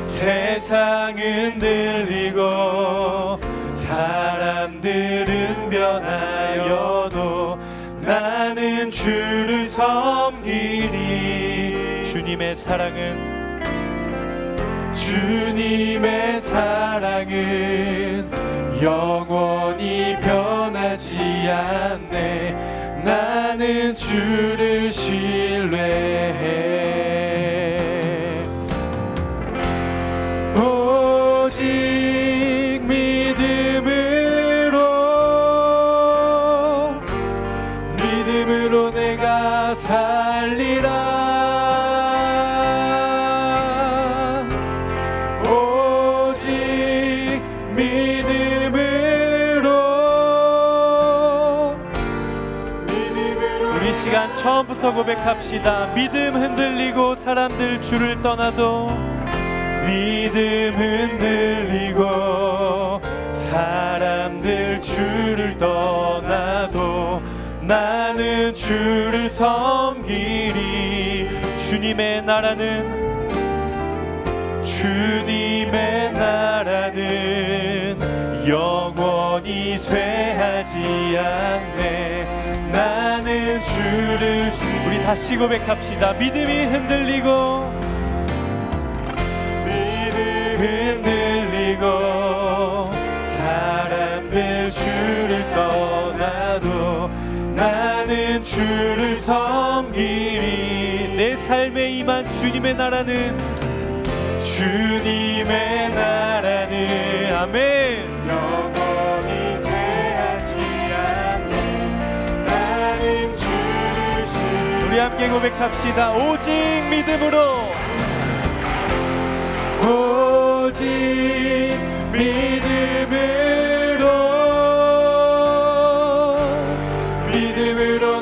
세상은 흔들리고 사람들은 변하여도 나는 주를 섬기리. 주님의 사랑은 영원히 변하지 않네. 나는 주를 신뢰해. 오직 믿음으로 내가 살리라. 오직 믿음으로. 우리 시간 처음부터 고백합시다. 믿음 흔들리고 사람들 주를 떠나도, 믿음 흔들리고 사람들 주를 떠나도 나는 주를 섬기리. 주님의 나라는 영원히 쇠하지 않네. 나는 주를 우리 다시 고백합시다. 믿음이 흔들리고 사람들 주를 떠나도 나는 주를 섬기리. 내 삶에 임한 주님의 나라는 아멘 영원히 쇠하지 않네. 나는 주를 신뢰. 우리 함께 고백합시다. 오직 믿음으로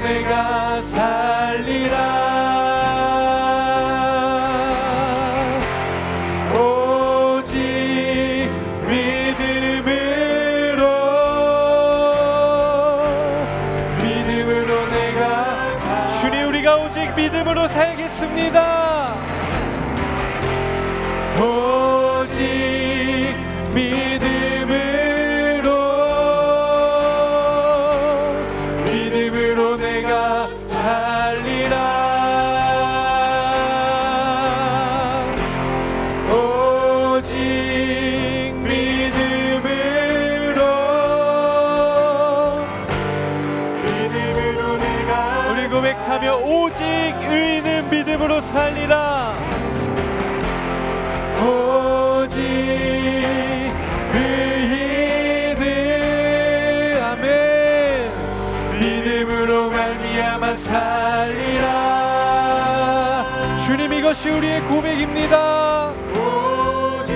내가 살리라. 오직 믿음으로 내가 주님, 우리가 오직 믿음으로 살겠습니다. 오직 믿음 믿음으로 살리라. 오직 의인은 아멘 믿음으로 말미암아 살리라. 주님, 이것이 우리의 고백입니다. 오직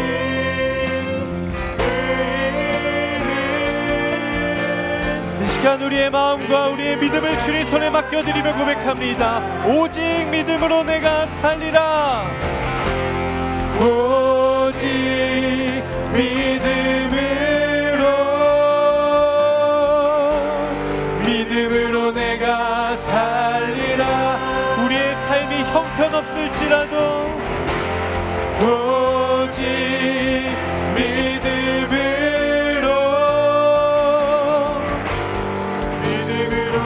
이 시간 우리의 마음과 우리의 믿음을 주님 손에 맡겨드리며 고백합니다. 오직 믿음으로 내가 살리라. 오직 믿음으로 내가 살리라. 우리의 삶이 형편없을지라도 오직 믿음으로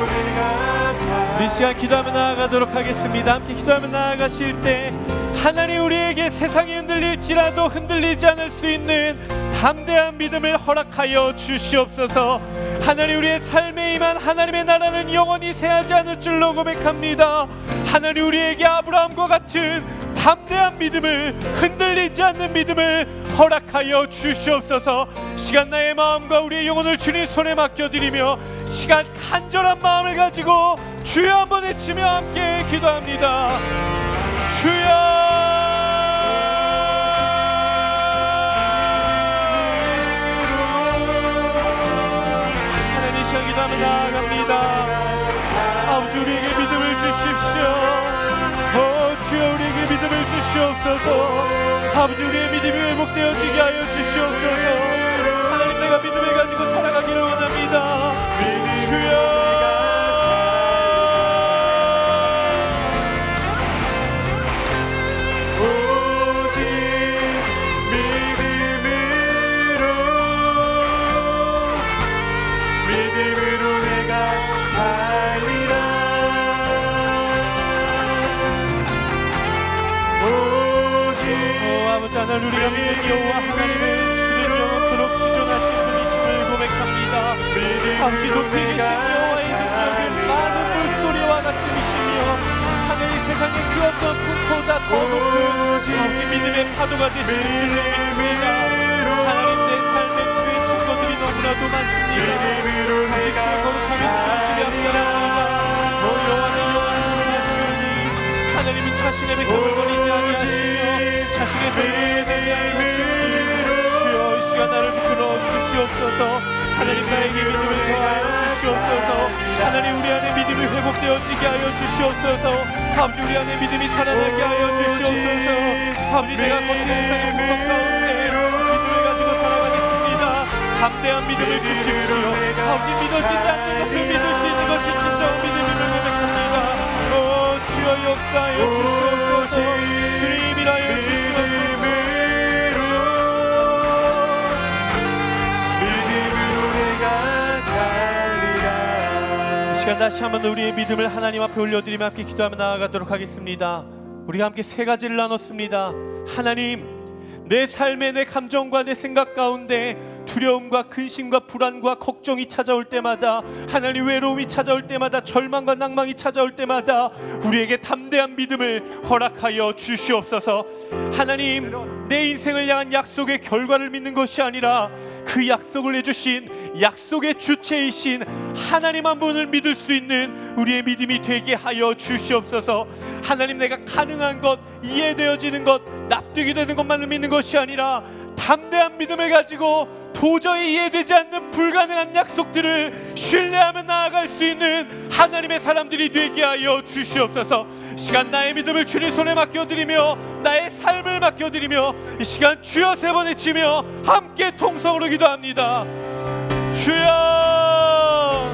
내가 살리라. 이 시간 기도하며 나아가도록 하겠습니다. 함께 기도하며 나아가실 때 하나님, 우리에게 세상이 흔들릴지라도 흔들리지 않을 수 있는 담대한 믿음을 허락하여 주시옵소서. 하나님, 우리의 삶에 임한 하나님의 나라는 영원히 새하지 않을 줄로 고백합니다. 하나님, 우리에게 아브라함과 같은 담대한 믿음을, 흔들리지 않는 믿음을 허락하여 주시옵소서. 시간 나의 마음과 우리의 영혼을 주님 손에 맡겨드리며 시간 간절한 마음을 가지고 주여 한번 외치며 함께 기도합니다. 주여. 하나님, 시간 기도하며 나아갑니다. 아버지, 우리에게 믿음을 주십시오. 주여, 우리에게 믿음을 주시옵소서. 아버지, 우리의 믿음이 회복되어지게 하여 주시옵소서. 하나님, 내가 믿음을 가지고 살아가기를 원합니다. 주여. 믿음으로 내가 살리라. 오직 아버지 하나님, 우리가 믿는 여호와 하나님의 주님 영원토록 지존하신 분이심을 고백합니다. 아버지, 높이 계신 여호와의 능력은 많은 물소리와 같으시며 하늘이 세상의 그 어떤 풍토보다 더 높은 아버지 믿음의 파도가 되시는 줄 믿습니다. 하나님, 내 삶의 주의 증거들이 너무나도 많습니다. 믿음으로 내가 살리라. 여호와는 영원하시오니 하나님이 자신의 백성을 버리지 않으시며 자신의 손을 내지 않으시오니 주여, 이 시간 나를 붙들어 주시옵소서. 하나님, 나에게 믿음을 더하여 주시옵소서. 하나님, 우리 안에 믿음이 회복되어지게 하여 주시옵소서. 아버지, 우리 안에 믿음이 살아나게 하여 주시옵소서. 아버지, 내가 거친 세상의 풍경 가운데 믿음을 가지고 살아가겠습니다. 담대한 믿음을 주십시오. 아버지, 믿어지지 않는 것을 믿을 수 있는 것이 진정 믿음임을 고백합니다. 주여, 역사하여 주시옵소서. 주님, 일하여 주시옵소서. 믿음으로 내가 살리라. 이 시간 다시 한번 우리의 믿음을 하나님 앞에 올려드리며 함께 기도하며 나아가도록 하겠습니다. 우리가 함께 세 가지를 나눴습니다. 하나님, 내 삶의 내 감정과 내 생각 가운데 두려움과 근심과 불안과 걱정이 찾아올 때마다, 하나님, 외로움이 찾아올 때마다, 절망과 낭망이 찾아올 때마다 우리에게 담대한 믿음을 허락하여 주시옵소서. 하나님, 내 인생을 향한 약속의 결과를 믿는 것이 아니라 그 약속을 해주신 약속의 주체이신 하나님 한 분을 믿을 수 있는 우리의 믿음이 되게 하여 주시옵소서. 하나님, 내가 가능한 것, 이해되어지는 것, 납득이 되는 것만을 믿는 것이 아니라 담대한 믿음을 가지고 도저히 이해되지 않는 불가능한 약속들을 신뢰하며 나아갈 수 있는 하나님의 사람들이 되게 하여 주시옵소서. 시간 나의 믿음을 주님 손에 맡겨드리며 나의 삶을 맡겨드리며 이 시간 주여 세 번 외치며 함께 통성으로 기도합니다. 주여,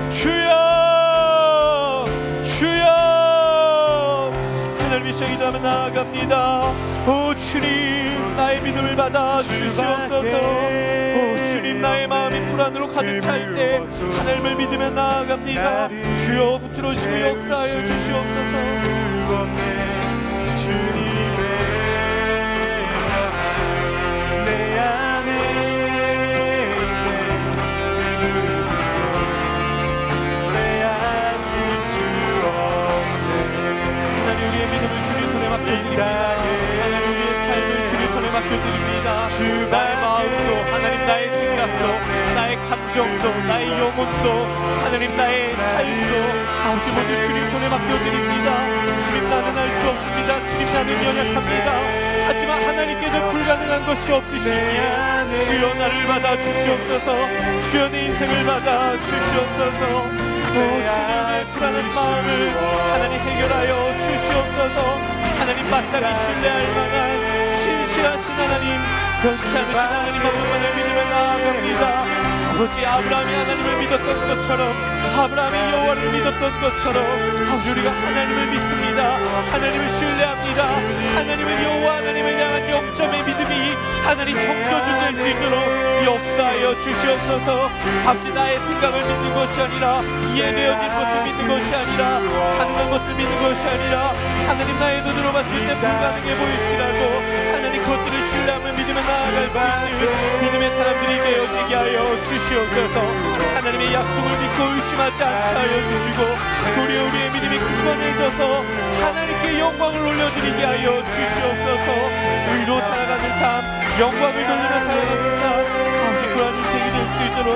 주여, 주여. 하나님, 이 시간 기도하며 나아갑니다. 오 주님, 나의 믿음을 받아 주시옵소서. 오 주님, 나의 마음이 불안으로 가득 찰 때 하나님을 믿으며 나아갑니다. 주여, 붙들어 주시고 역사하여 주시옵소서. 주님의 평안 내 안에 있네. 믿음으로 빼앗을 수 없네. 하나님, 우리의 믿음을 주님 맡겨드립니다. 주밖에 나의 마음도 하나님, 나의 생각도, 나의 감정도, 나의 영혼도, 하나님 나의 삶도 아버지 모두 주님 손에 맡겨드립니다. 주님, 나는 할 수 없습니다. 주님, 나는 연약합니다. 하지만 하나님께도 불가능한 것이 없으시니 주여 나를 받아 주시옵소서. 주여 내 인생을 받아 주시옵소서. 오 주님의 불안한 마음을 하나님 해결하여 주시옵소서. 하나님 마땅히 신뢰할 만한 신실하신 하나님, 변치 않으신 하나님 앞에만을 믿으며 나아갑니다. 아버지 아브라함이 하나님을 믿었던 것처럼, 아브라함이 여호와를 믿었던 것처럼 아버지 우리가 하나님을 믿습니다. 하나님을 신뢰합니다. 하나님은 여호와 하나님을 향한 영점의 믿음이 하나님 정조주 될 수 있도록 역사하여 주시옵소서. 아버지 나의 생각을 믿는 것이 아니라, 이해되어진 것을 믿는 것이 아니라, 가능한 것을 믿는 것이 아니라, 하나님 나의 눈으로 봤을 때 불가능해 보일지라도 하나님 그것들을 신뢰하며 믿으며 나아갈 수 있는 믿음의 사람들이 되어지게 하여 주시옵소서. 하나님의 약속을 믿고 의심하지 않게 하여 주시고, 도리어 우리의 믿음이 굳건해져서 하나님께 영광을 올려드리게 하여 주시옵소서. 의로 살아가는 삶, 영광을 돌리며 살아가는 삶, 아버지 그런 인생이 될 수 있도록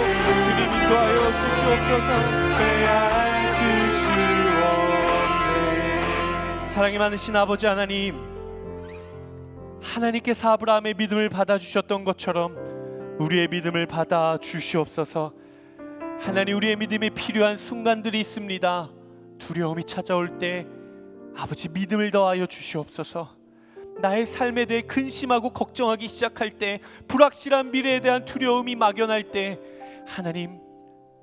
주님 인도하여 주시옵소서. 빼앗을 수 없네. 사랑이 많으신 아버지 하나님, 하나님께서 아브라함의 믿음을 받아주셨던 것처럼 우리의 믿음을 받아 주시옵소서. 하나님, 우리의 믿음이 필요한 순간들이 있습니다. 두려움이 찾아올 때 아버지 믿음을 더하여 주시옵소서. 나의 삶에 대해 근심하고 걱정하기 시작할 때, 불확실한 미래에 대한 두려움이 막연할 때 하나님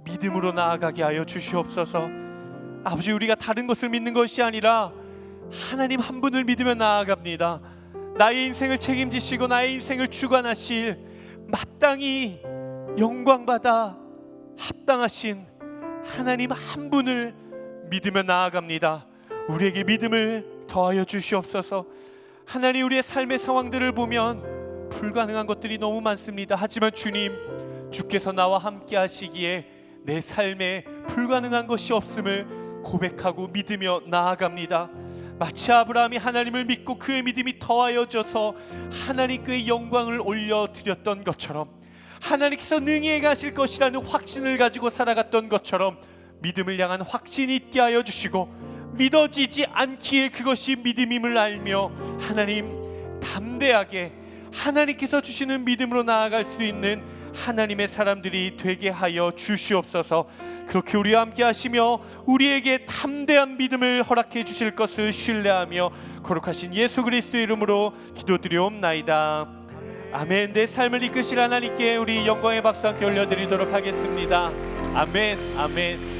믿음으로 나아가게 하여 주시옵소서. 아버지 우리가 다른 것을 믿는 것이 아니라 하나님 한 분을 믿으며 나아갑니다. 나의 인생을 책임지시고 나의 인생을 주관하실 마땅히 영광받아 합당하신 하나님 한 분을 믿으며 나아갑니다. 우리에게 믿음을 더하여 주시옵소서. 하나님, 우리의 삶의 상황들을 보면 불가능한 것들이 너무 많습니다. 하지만 주님, 주께서 나와 함께 하시기에 내 삶에 불가능한 것이 없음을 고백하고 믿으며 나아갑니다. 마치 아브라함이 하나님을 믿고 그의 믿음이 더하여져서 하나님께 영광을 올려드렸던 것처럼, 하나님께서 능히 행하실 것이라는 확신을 가지고 살아갔던 것처럼 믿음을 향한 확신이 있게 하여 주시고, 믿어지지 않기에 그것이 믿음임을 알며 하나님 담대하게 하나님께서 주시는 믿음으로 나아갈 수 있는 하나님의 사람들이 되게 하여 주시옵소서. 그렇게 우리와 함께 하시며 우리에게 담대한 믿음을 허락해 주실 것을 신뢰하며 거룩하신 예수 그리스도의 이름으로 기도드리옵나이다. 아멘. 내 삶을 이끄실 하나님께 우리 영광의 박수 함께 올려드리도록 하겠습니다. 아멘. 아멘.